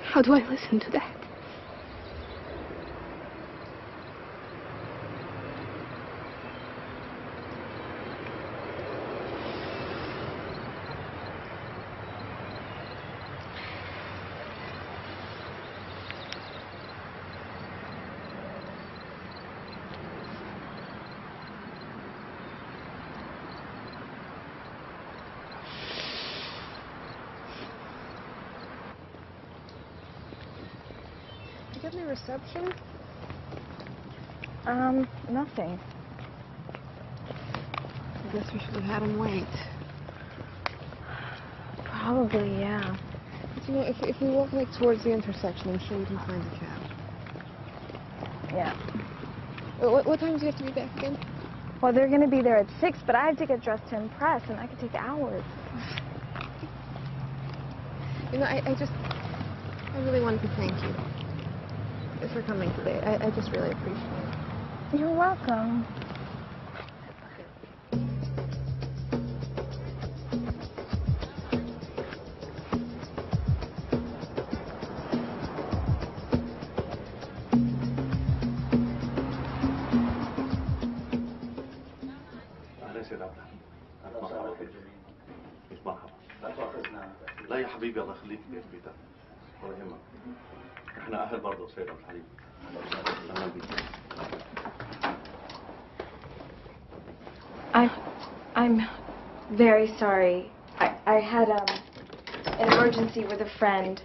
How do I listen to that? Did you get any reception? Nothing. I guess we should have had him wait. Probably, yeah. But, you know, if we walk like towards the intersection, I'm sure we can find a cab. Yeah. What time do you have to be back again? Well, they're going to be there at 6, but I have to get dressed to impress, and that could take hours. You know, I really wanted to thank you for coming today. I just really appreciate it. You're welcome. لا يا حبيبي الله يخليك بيت بيتك ولا يهمك احنا اهل برضه سيد عبد الحليم اهلا بيك I'm very sorry. I had an emergency with a friend.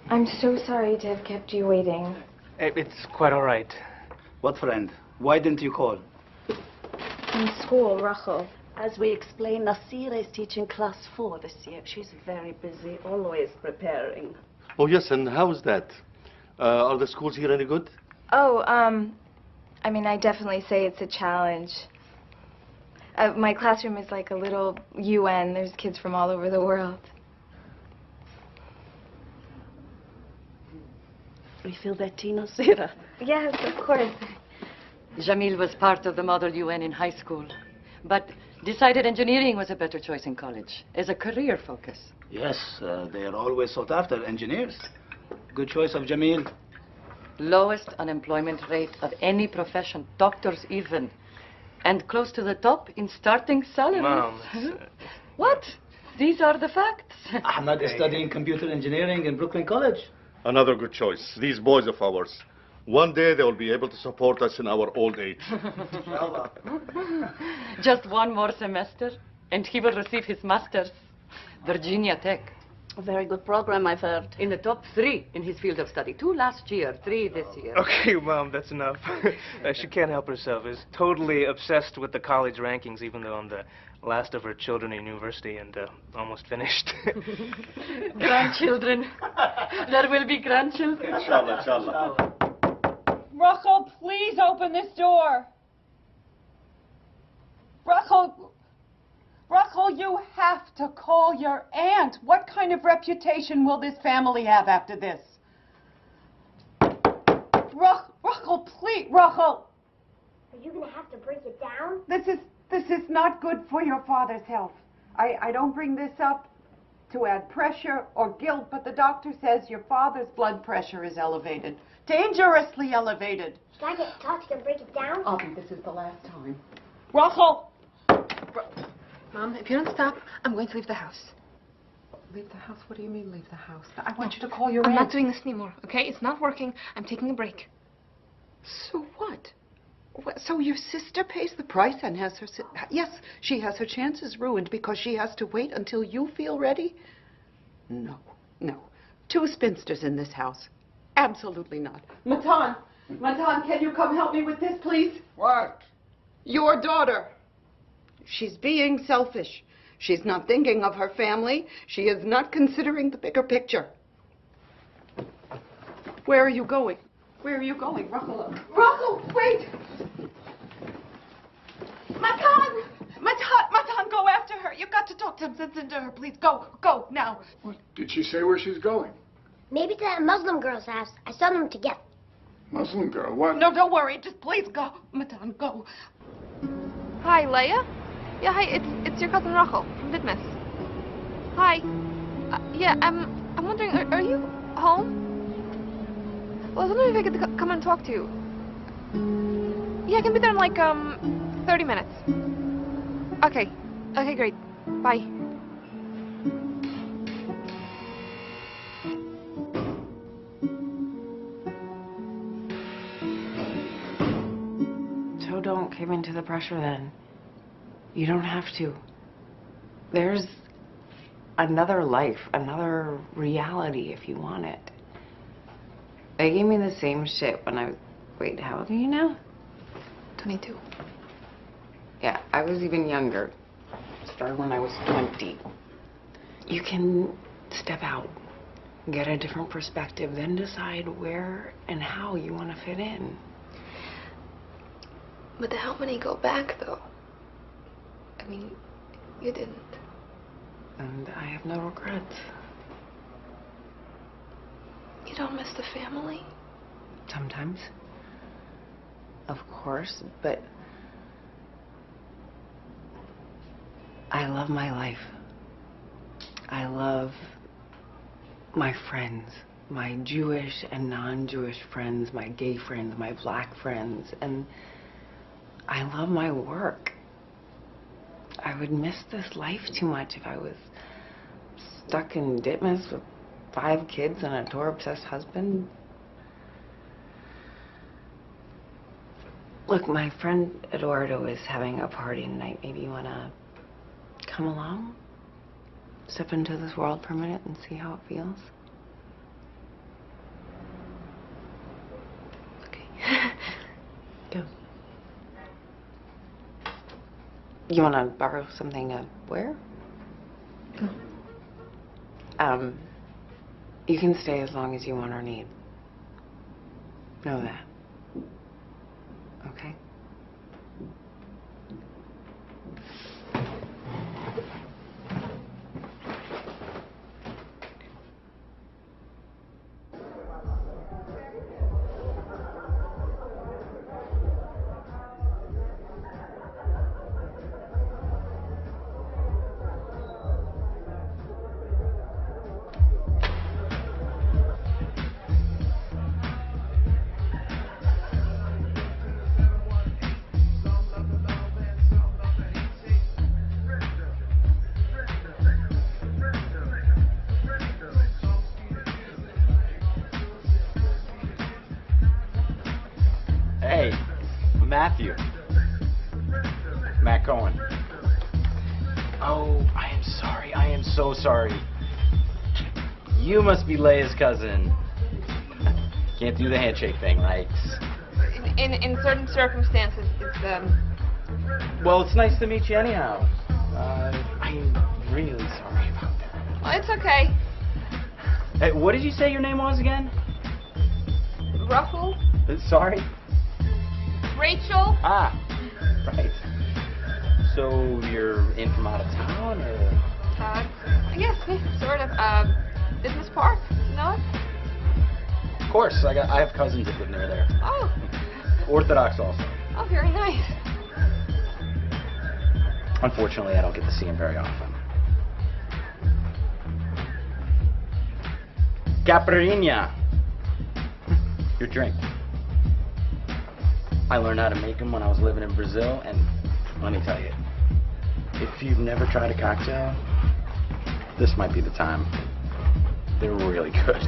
I'm so sorry to have kept you waiting. It's quite all right. What friend? Why didn't you call? In school, Rachel. As we explained, Nasira is teaching class 4 this year. She's very busy, always preparing. Oh yes, and how is that? Are the schools here any good? Oh, I mean, I definitely say it's a challenge. My classroom is like a little UN. There's kids from all over the world. We feel that tea, Nasira? Yes, of course. Jamil was part of the Model UN in high school, but decided engineering was a better choice in college as a career focus. Yes, they are always sought after, engineers. Good choice of Jamil. Lowest unemployment rate of any profession, doctors even, and close to the top in starting salaries. Mom, What? These are the facts. Ahmad is studying computer engineering in Brooklyn College. Another good choice. These boys of ours. One day they will be able to support us in our old age. Just one more semester, and he will receive his master's. Virginia Tech. A very good program, I've heard. In the top 3 in his field of study. 2 last year, 3 this year. Okay, Mom, that's enough. She can't help herself. Is totally obsessed with the college rankings, even though I'm the last of her children in university and almost finished. Grandchildren. There will be grandchildren. Inshallah, inshallah. Rachel, please open this door. Rachel, you have to call your aunt. What kind of reputation will this family have after this? Rachel, please, Rachel. Are you gonna have to break it down? This is not good for your father's health. I don't bring this up to add pressure or guilt, but the doctor says your father's blood pressure is elevated. Dangerously elevated. Should I get Todd to break it down? Avi, this is the last time. Rachel! Mom, if you don't stop, I'm going to leave the house. Leave the house? What do you mean leave the house? I want you to call your I'm aunt. not doing this anymore, okay? It's not working. I'm taking a break. So what? So your sister pays the price and has her... Yes, she has her chances ruined because she has to wait until you feel ready? No, no. 2 spinsters in this house. Absolutely not. Matan, can you come help me with this, please? What? Your daughter. She's being selfish. She's not thinking of her family. She is not considering the bigger picture. Where are you going? Where are you going, Rachel? Rachel, wait! Matan, go after her. You've got to talk some sense into her, please. Go, now. Did she say where she's going? Maybe to that Muslim girl's house. I saw them together. Muslim girl, what? No, don't worry. Just please go. Matan, go. Hi, Leia. Yeah, hi. It's your cousin Rachel from Ditmas. Hi. Yeah, I'm wondering, are you home? Well, I was wondering if I could come and talk to you. Yeah, I can be there in like 30 minutes. Okay. Okay, great. Bye. So don't give in to the pressure then. You don't have to. There's another life, another reality if you want it. They gave me the same shit when I was... Wait, how old are you now? 22. Yeah, I was even younger. Started when I was 20. You can step out, get a different perspective, then decide where and how you want to fit in. But how many go back, though? I mean, you didn't. And I have no regrets. You don't miss the family? Sometimes. Of course, but I love my life. I love my friends, my Jewish and non-Jewish friends, my gay friends, my black friends, and I love my work. I would miss this life too much if I was stuck in Ditmas with 5 kids and a Torah-obsessed husband. Look, my friend Eduardo is having a party tonight. Maybe you want to come along? Step into this world for a minute and see how it feels? Okay. Go. You want to borrow something to wear? You can stay as long as you want or need. Know that. Okay? Hey, Matthew. Matt Cohen. Oh, I am sorry. I am so sorry. You must be Leia's cousin. Can't do the handshake thing, right? In certain circumstances, it's Well, it's nice to meet you anyhow. I'm really sorry about that. Well, it's okay. Hey, what did you say your name was again? Ruffle, Sorry? Rachel. Ah, right. So you're in from out of town, or? Yes, sort of. Business Park. You know it? Of course, I have cousins that live near there. Oh. Orthodox also. Oh, very nice. Unfortunately, I don't get to see him very often. Caipirinha. Your drink. I learned how to make them when I was living in Brazil, and let me tell you, if you've never tried a cocktail, this might be the time. They're really good.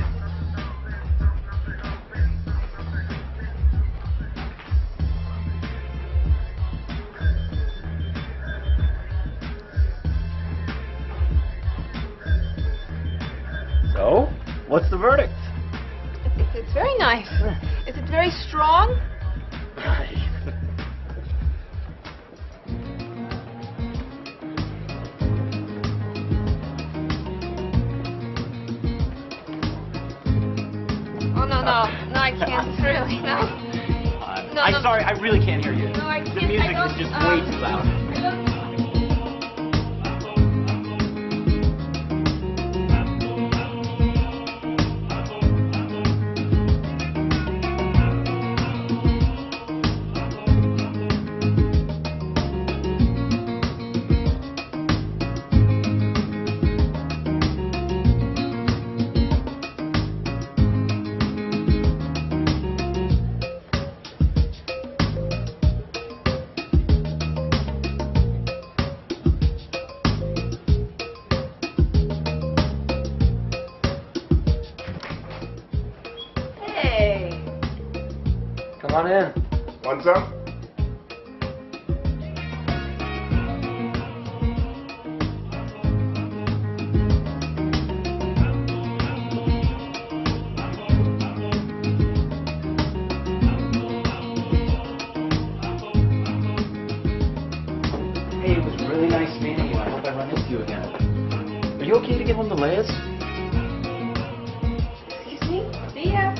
So, what's the verdict? It's very nice. Is it very strong? Oh, no, I can't really, no. I'm sorry, I really can't hear you. No, I can't. The music is just way too loud. Come on in. Want some? Hey, it was really nice meeting you. I hope I run into you again. Are you okay to get home to Leia's? Excuse me? See ya.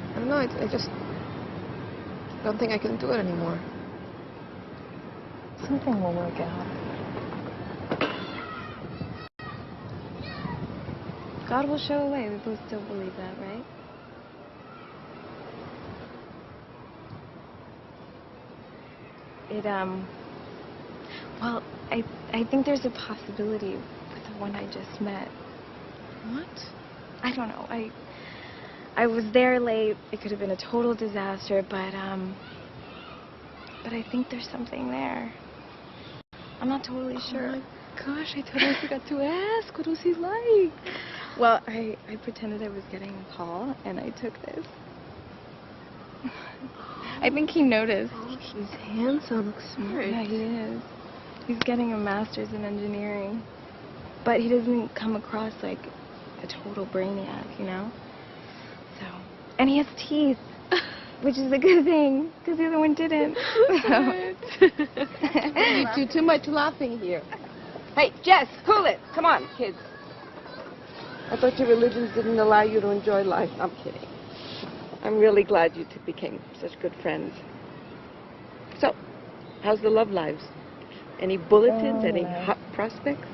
I don't know, I just don't think I can do it anymore. Something will work out. God will show a way. We both still believe that, right? Well, I think there's a possibility with the one I just met. What? I don't know. I was there late. It could have been a total disaster, but I think there's something there. I'm not totally sure. Oh my gosh, I totally forgot to ask. What was he like? Well, I pretended I was getting a call, and I took this. I think he noticed. Oh, he's handsome, smart. Yeah, he is. He's getting a master's in engineering. But he doesn't come across like a total brainiac, you know? So, and he has teeth, which is a good thing, because the other one didn't. You do too much laughing here. Hey, Jess, cool it. Come on, kids. I thought your religions didn't allow you to enjoy life. I'm kidding. I'm really glad you two became such good friends. So, how's the love lives? Any bulletins? Any hot prospects?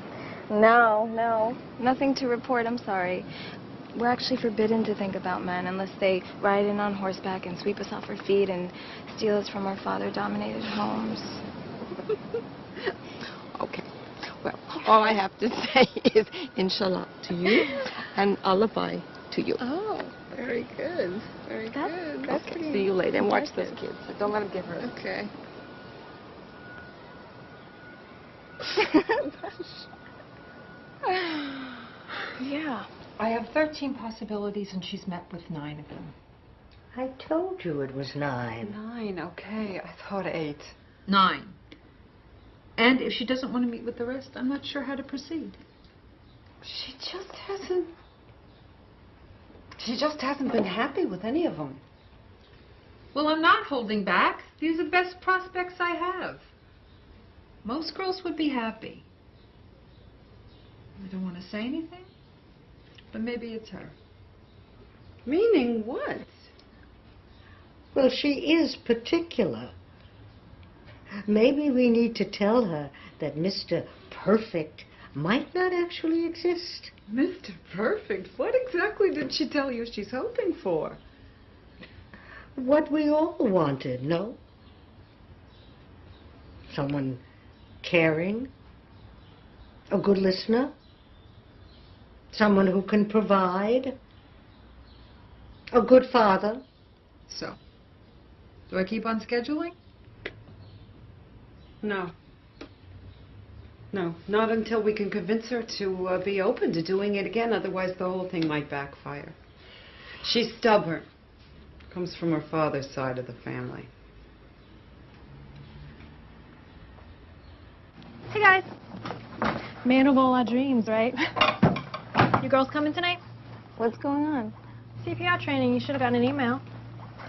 No. Nothing to report, I'm sorry. We're actually forbidden to think about men unless they ride in on horseback and sweep us off our feet and steal us from our father-dominated homes. Okay. Well, all I have to say is inshallah to you and alabai to you. Oh, very good. Very good. That's okay. See you later. And watch those kids. Don't let them get hurt. Okay. Yeah. I have 13 possibilities, and she's met with 9 of them. I told you it was 9. 9, okay. I thought 8. 9. And if she doesn't want to meet with the rest, I'm not sure how to proceed. She just hasn't been happy with any of them. Well, I'm not holding back. These are the best prospects I have. Most girls would be happy. I don't want to say anything, but maybe it's her. Meaning what? Well, she is particular. Maybe we need to tell her that Mr. Perfect might not actually exist. Mr. Perfect? What exactly did she tell you she's hoping for? What we all wanted, no? Someone caring, a good listener, someone who can provide, a good father. So, do I keep on scheduling? No. No, not until we can convince her to be open to doing it again. Otherwise, the whole thing might backfire. She's stubborn. Comes from her father's side of the family. Hey, guys. Man of all our dreams, right? You girls coming tonight? What's going on? CPR training. You should have gotten an email.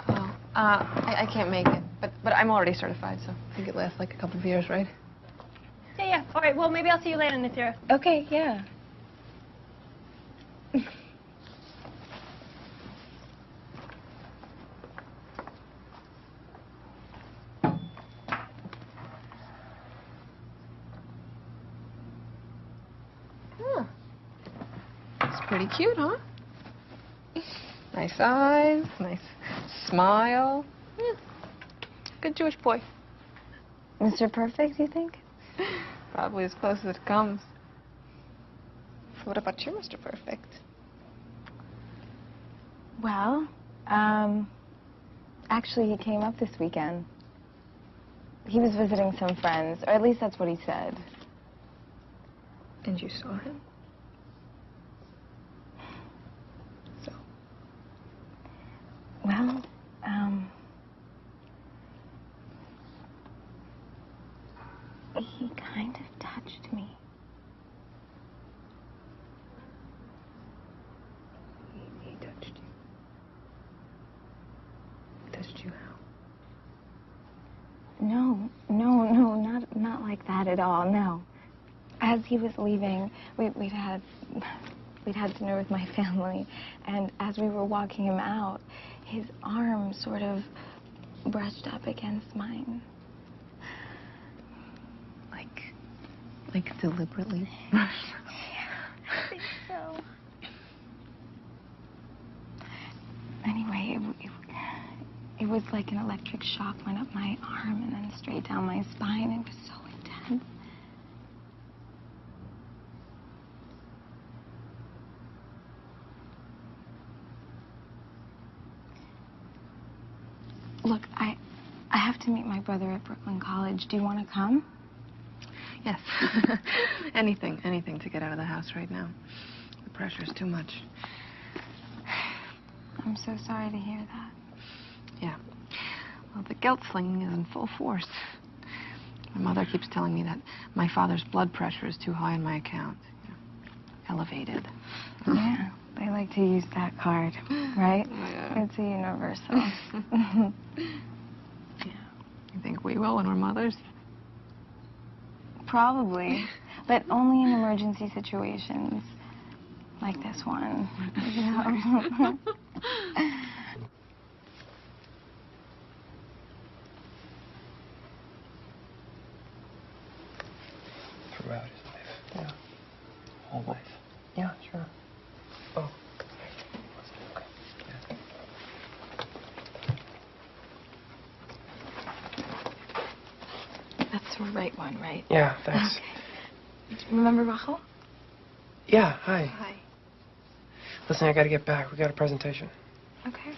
Oh, I can't make it, but I'm already certified, so I think it lasts like a couple of years, right? Yeah. All right, well, maybe I'll see you later, Nithira. Okay, yeah. It's pretty cute, huh? Nice eyes, nice smile. Yeah. Good Jewish boy. Mr. Perfect, you think? Probably as close as it comes. So what about you, Mr. Perfect? Well, actually, he came up this weekend. He was visiting some friends, or at least that's what he said. And you saw him? So? Well, he kind of touched me. He touched you. Touched you how? No, not like that at all, no. As he was leaving, we'd had dinner with my family, and as we were walking him out, his arm sort of brushed up against mine. Like deliberately? Yeah, I think so. Anyway, it was like an electric shock went up my arm and then straight down my spine. It was so intense. Look, I have to meet my brother at Brooklyn College. Do you want to come? Yes. anything to get out of the house right now. The pressure's too much. I'm so sorry to hear that. Yeah. Well, the guilt slinging is in full force. My mother keeps telling me that my father's blood pressure is too high in my account. Elevated. Yeah, they like to use that card, right? Yeah. It's a universal. Yeah. You think we will when we're mothers? Probably, but only in emergency situations like this one. You know? the right one, right? Yeah, thanks. Okay. Remember Rachel? Yeah, hi. Hi. Listen, I gotta get back. We got a presentation. Okay.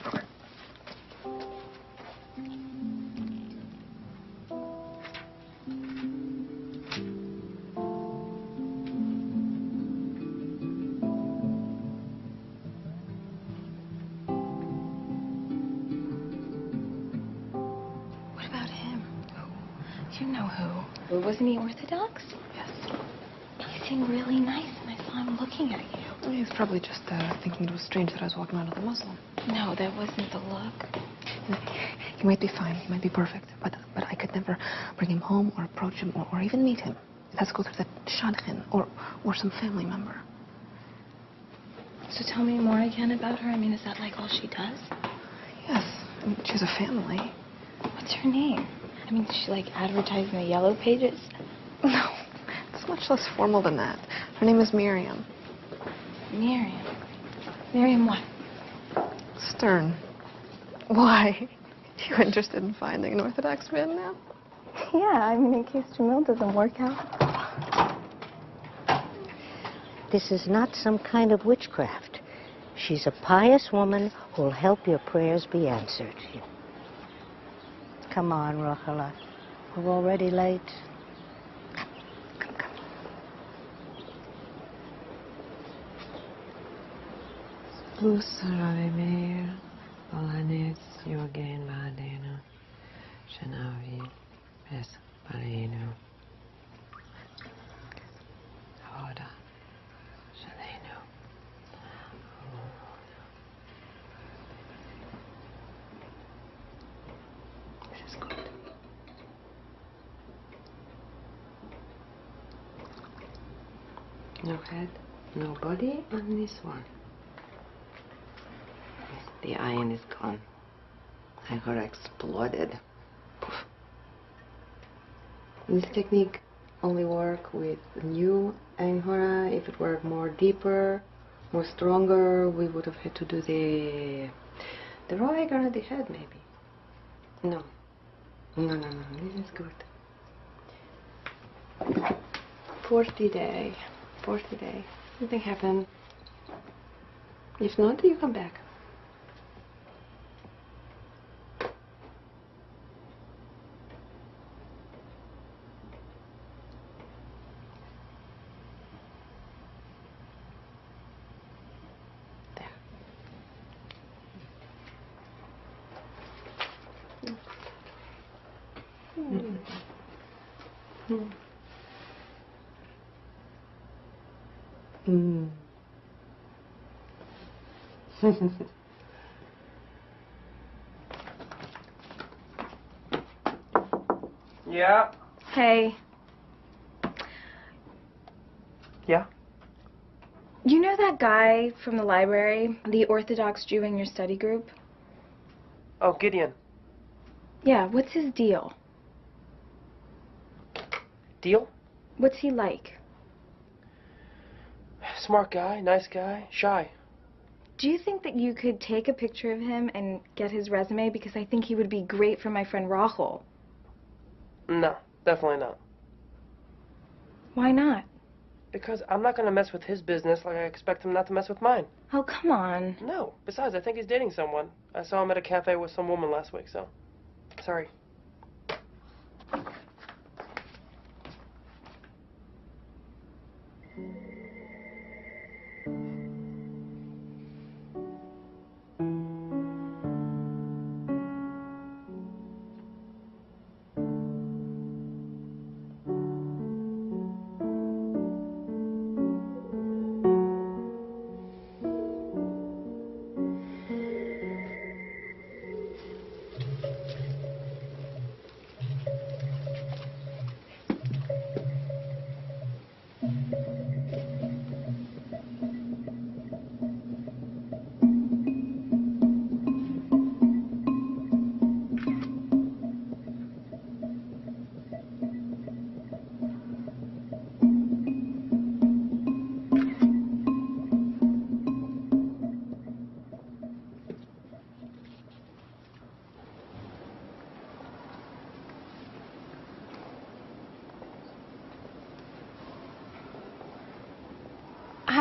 What about him? Who? You know who. Well, wasn't he Orthodox? Yes. He seemed really nice, and I saw him looking at you. He was probably just thinking it was strange that I was walking around with a Muslim. No, that wasn't the look. He might be fine. He might be perfect. But I could never bring him home or approach him or even meet him. It has to go through the shadchan or some family member. So tell me more again about her. I mean, is that like all she does? Yes. I mean, she has a family. What's her name? I mean, does she like advertise in the yellow pages? No. It's much less formal than that. Her name is Miriam. Miriam. Miriam what? Stern. Why? You interested in finding an Orthodox man now? Yeah, I mean, in case Jamil doesn't work out. This is not some kind of witchcraft. She's a pious woman who'll help your prayers be answered. Come on, Rachel. We're already late. Usaravi Meir, Olanetz Yogen Vadenu, Shanavi, Ves Parenu, Hoda, Shalenu. This is good. No head, no body on this one. The iron is gone. Agora exploded. Poof. This technique only work with new Ainhora. If it were more deeper, more stronger, we would have had to do the raw egg on the head, maybe. No. No. This is good. 40 day. Nothing happened. If not, you come back. Yeah? Hey. Yeah? You know that guy from the library, the Orthodox Jew in your study group? Oh, Gideon. Yeah, what's his deal? Deal? What's he like? Smart guy, nice guy, shy. Do you think that you could take a picture of him and get his resume? Because I think he would be great for my friend Rachel. No, definitely not. Why not? Because I'm not gonna mess with his business like I expect him not to mess with mine. Oh, come on. No. Besides, I think he's dating someone. I saw him at a cafe with some woman last week, so... Sorry.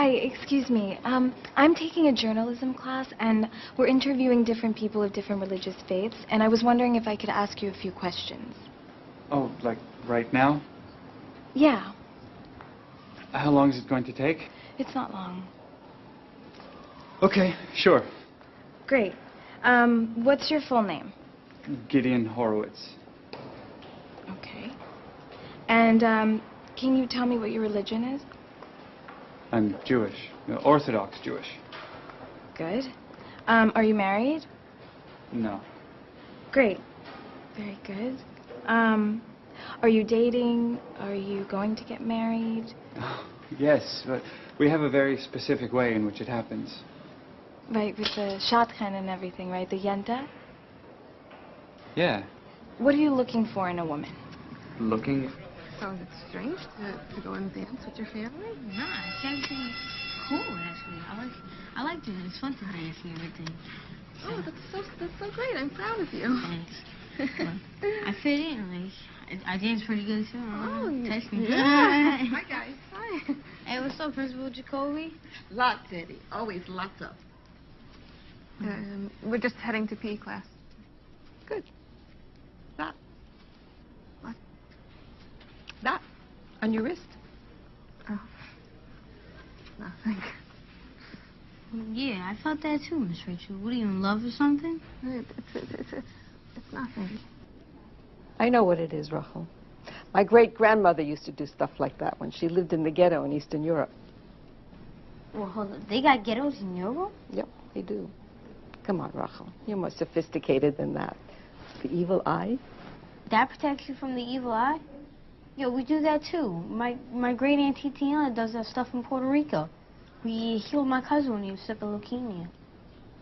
Hi, excuse me. I'm taking a journalism class, and we're interviewing different people of different religious faiths, and I was wondering if I could ask you a few questions. Oh, like right now? Yeah, How long is it going to take? it's not long. Okay, sure. Great. What's your full name? Gideon Horowitz. Okay. And, can you tell me what your religion is? I'm Jewish. Orthodox Jewish. Good. Are you married? No. Great. Very good. Are you dating? Are you going to get married? Yes, but we have a very specific way in which it happens. Right, with the shotgun and everything, right? The yenta? Yeah. What are you looking for in a woman? Looking? So is it strange to go and dance with your family? Nah, it's everything cool, actually. I like doing it. It's fun to dance and everything. Oh, that's so great. I'm proud of you. Thanks. I fit in, like, I dance pretty good, too. Oh, Text me. yeah. Hi, guys. Hi. Hey, what's up, Principal Jacoby? Lots, Eddie. Always lots of. We're just heading to PE class. Good. That. What? That. On your wrist? Oh. Nothing. Yeah, I felt that too, Miss Rachel. What are you, in love or something? It's nothing. I know what it is, Rachel. My great-grandmother used to do stuff like that when she lived in the ghetto in Eastern Europe. Well, hold on. They got ghettos in Europe? Yep, they do. Come on, Rachel. You're more sophisticated than that. The evil eye? That protects you from the evil eye? Yo, we do that too. My great aunt Titiana does that stuff in Puerto Rico. We healed my cousin when he was sick of leukemia.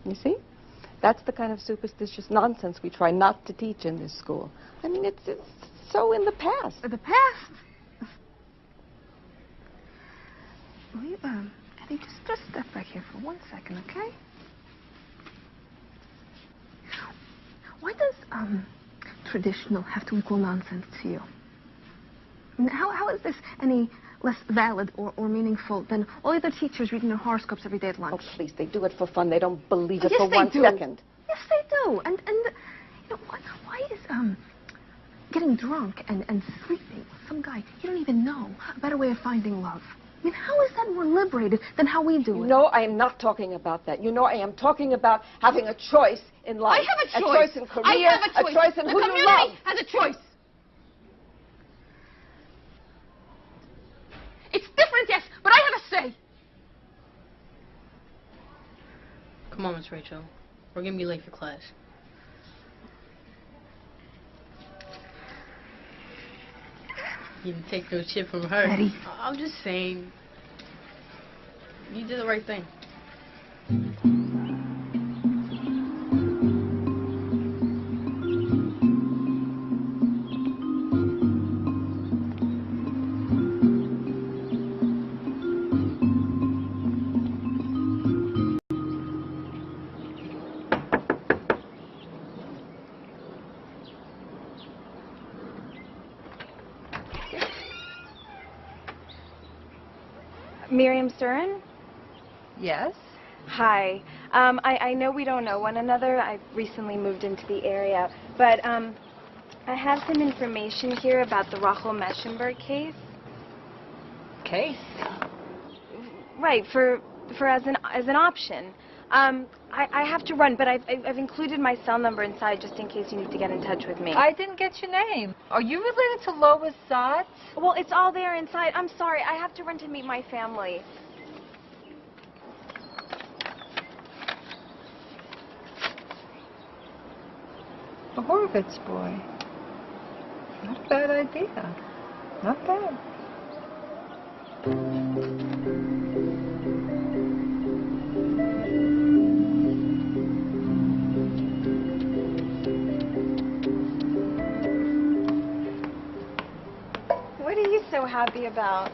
You see? That's the kind of superstitious nonsense we try not to teach in this school. I mean, it's so in the past. The past? Will you, Eddie, just step back here for 1 second, okay? Why does, traditional have to equal nonsense to you? I mean, how is this any less valid or meaningful than all the other teachers reading their horoscopes every day at lunch? Oh, please, they do it for fun. They don't believe it Yes, for they 1 do. second. Yes, they do. And you know, why is, getting drunk and sleeping with some guy you don't even know a better way of finding love? I mean, how is that more liberated than how we do it? No, I am not talking about that. You know, I am talking about having a choice in life. I have a choice. A choice in career. I have a choice. A choice in the who you community love. has a choice. It's different, yes, but I have a say. Come on, Miss Rachel. We're gonna be late for class. You didn't take no shit from her. Eddie. I'm just saying. You did the right thing. Miriam Surin? Yes? Hi. I know we don't know one another. I've recently moved into the area, but I have some information here about the Rachel Meschenberg case. Case? Right, for as an option. I have to run, but I've included my cell number inside just in case you need to get in touch with me. I didn't get your name. Are you related to Lois Sotz? Well, it's all there inside. I'm sorry. I have to run to meet my family. A Horowitz boy. Not a bad idea. Not bad. What are you so happy about?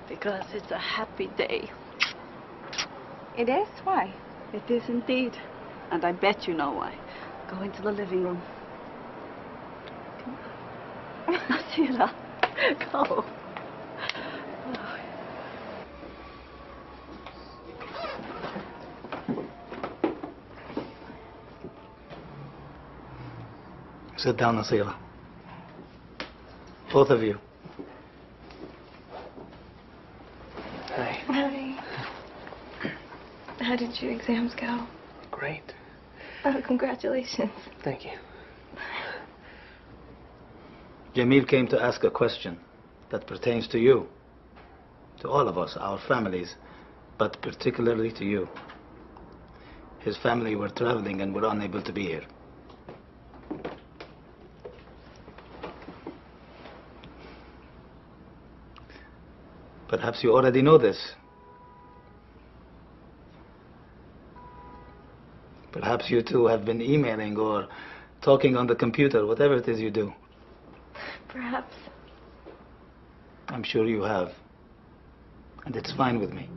Because it's a happy day. It is? Why? It is indeed. And I bet you know why. Go into the living room. Come on. Sheila, go. Sit down, Nasira. Both of you. Hi. Hi. How did your exams go? Great. Oh, congratulations. Thank you. Jamil came to ask a question that pertains to you, to all of us, our families, but particularly to you. His family were traveling and were unable to be here. Perhaps you already know this. Perhaps you two have been emailing or talking on the computer, whatever it is you do. Perhaps. I'm sure you have. And it's fine with me.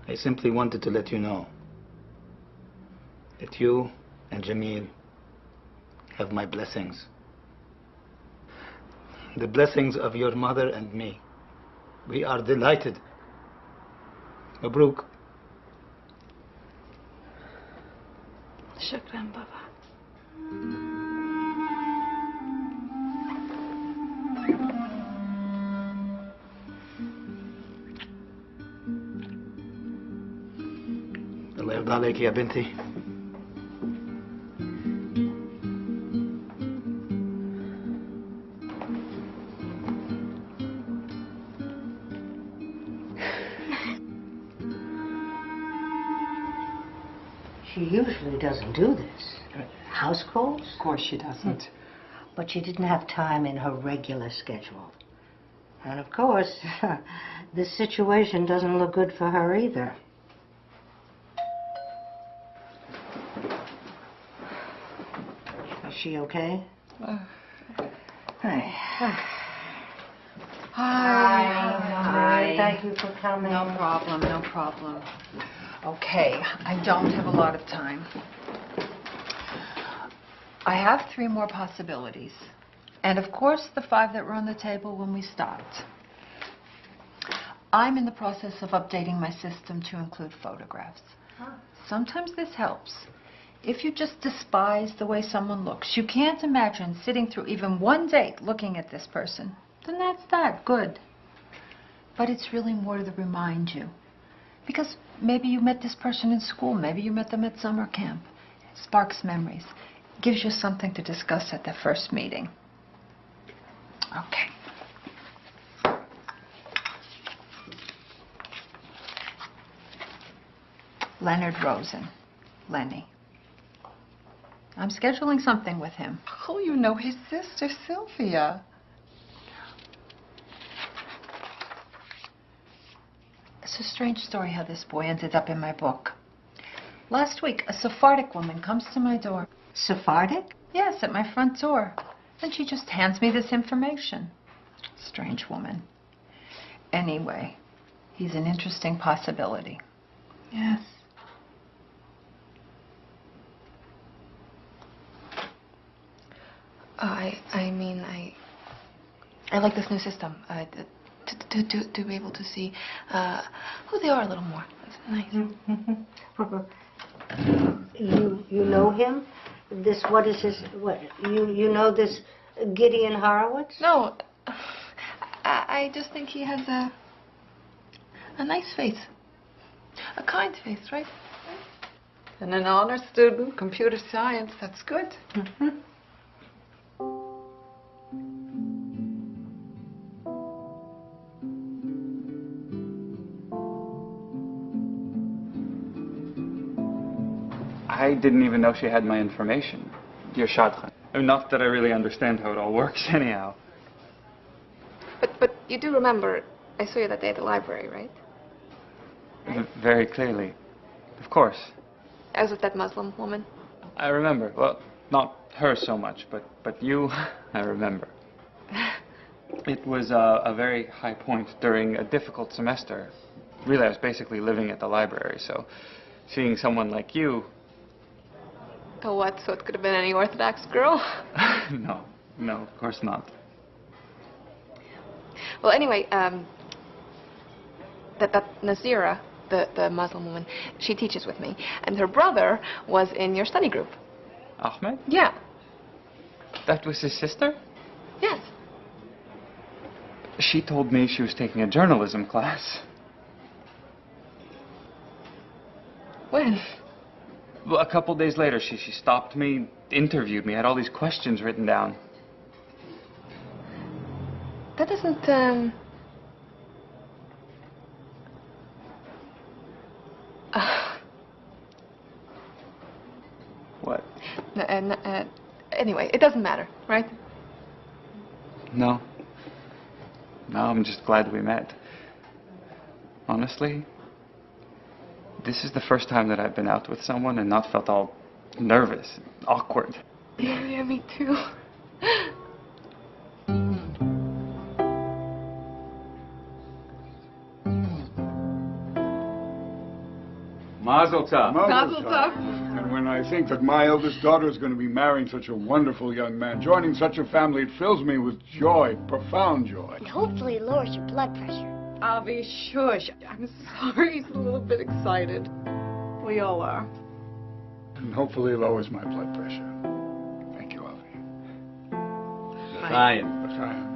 I simply wanted to let you know that you and Jamil have my blessings. The blessings of your mother and me. We are delighted. Mabruk. Shukran, Baba. الله يرضى عليك يا بنتي. She usually doesn't do this. House calls? Of course she doesn't. But she didn't have time in her regular schedule. And of course, this situation doesn't look good for her either. Is she okay? Hi. Hi. Thank you for coming. No problem, no problem. Okay, I don't have a lot of time. I have 3 more possibilities. And of course, the 5 that were on the table when we stopped. I'm in the process of updating my system to include photographs. Sometimes this helps. If you just despise the way someone looks, you can't imagine sitting through even one date looking at this person, then that's that, good. But it's really more to remind you. Because maybe you met this person in school, maybe you met them at summer camp. It sparks memories. It gives you something to discuss at the first meeting. Okay. Leonard Rosen, Lenny. I'm scheduling something with him. Oh, you know his sister, Sylvia. It's a strange story how this boy ended up in my book. Last week, a Sephardic woman comes to my door. Sephardic? Yes, at my front door. And she just hands me this information. Strange woman. Anyway, he's an interesting possibility. Yes. I like this new system. To be able to see who they are a little more. That's nice. You know him? This, what is his, what, you know this Gideon Horowitz? No, I just think he has a nice face. A kind face, right? And an honor student, computer science, that's good. I didn't even know she had my information. Dear Shadchan. Not that I really understand how it all works anyhow. But you do remember, I saw you that day at the library, right? Very clearly. Of course. I was with that Muslim woman. I remember. Well, not her so much, but you, I remember. It was a very high point during a difficult semester. Really, I was basically living at the library, so seeing someone like you... Oh, what? So it could have been any Orthodox girl? No, of course not. Well, anyway, that Nazira, the Muslim woman, she teaches with me. And her brother was in your study group. Ahmed? Yeah. That was his sister? Yes. She told me she was taking a journalism class. When? Well, a couple days later, she stopped me, interviewed me, had all these questions written down. That doesn't, What? Anyway, it doesn't matter, right? No. No, I'm just glad we met. Honestly, this is the first time that I've been out with someone and not felt all nervous, awkward. Yeah, me too. Mazel tov. Mazel tov. And when I think that my eldest daughter is going to be marrying such a wonderful young man, joining such a family, it fills me with joy, profound joy. And hopefully it lowers your blood pressure. Avi, shush. I'm sorry, he's a little bit excited. We all are. And hopefully it lowers my blood pressure. Thank you, Avi. L'chaim. L'chaim.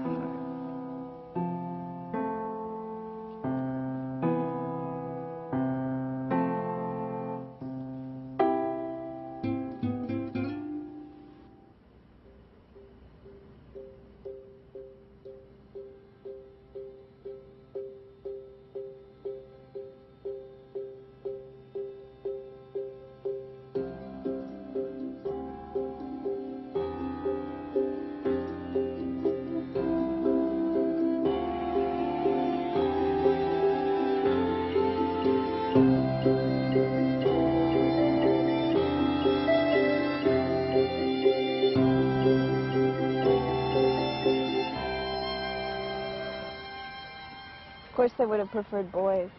Of course, they would have preferred boys.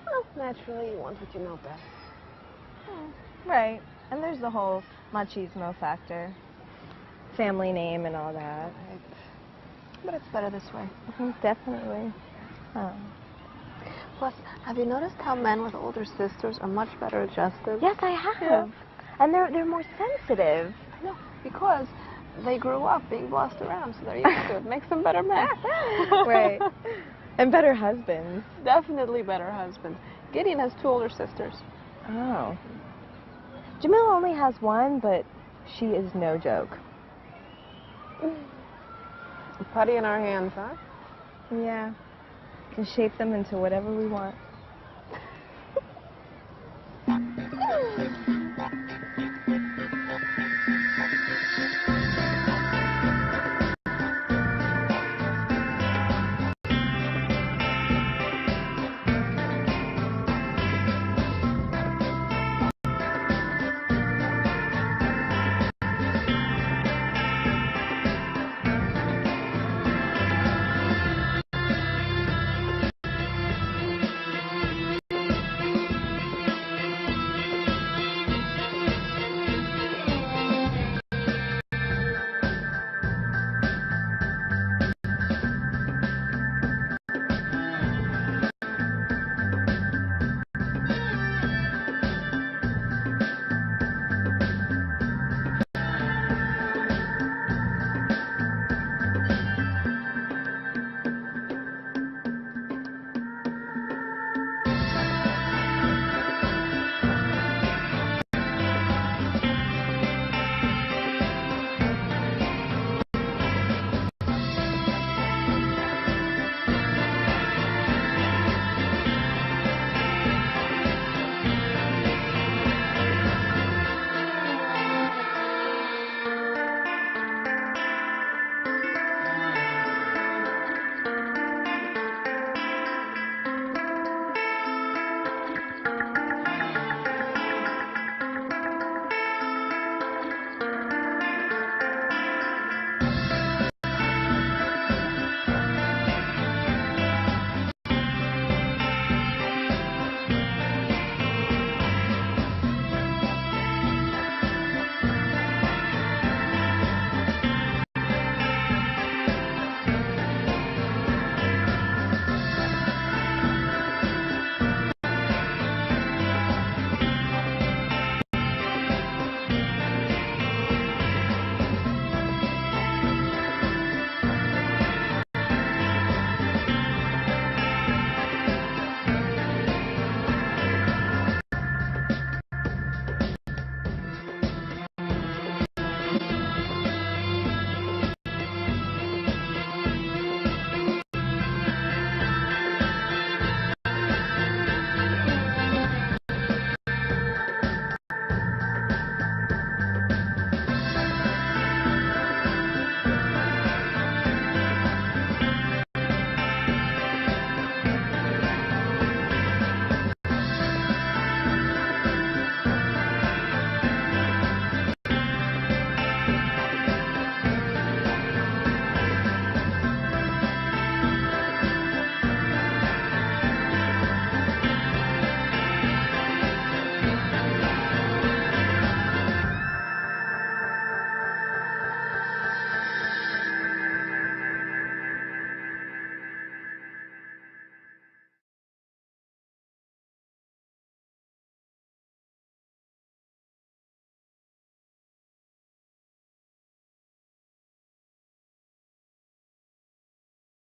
Well, naturally, you want what you know best. Right. And there's the whole machismo factor. Family name and all that. But it's better this way. Definitely. Plus, have you noticed how men with older sisters are much better adjusted? Yes, I have. And they're more sensitive. I know, because they grew up being bossed around, so they're used to it. Makes them better men. Right. And better husbands. Definitely better husbands. Gideon has 2 older sisters. Oh. Jamil only has one, but she is no joke. Putty in our hands, huh? Yeah. Can shape them into whatever we want.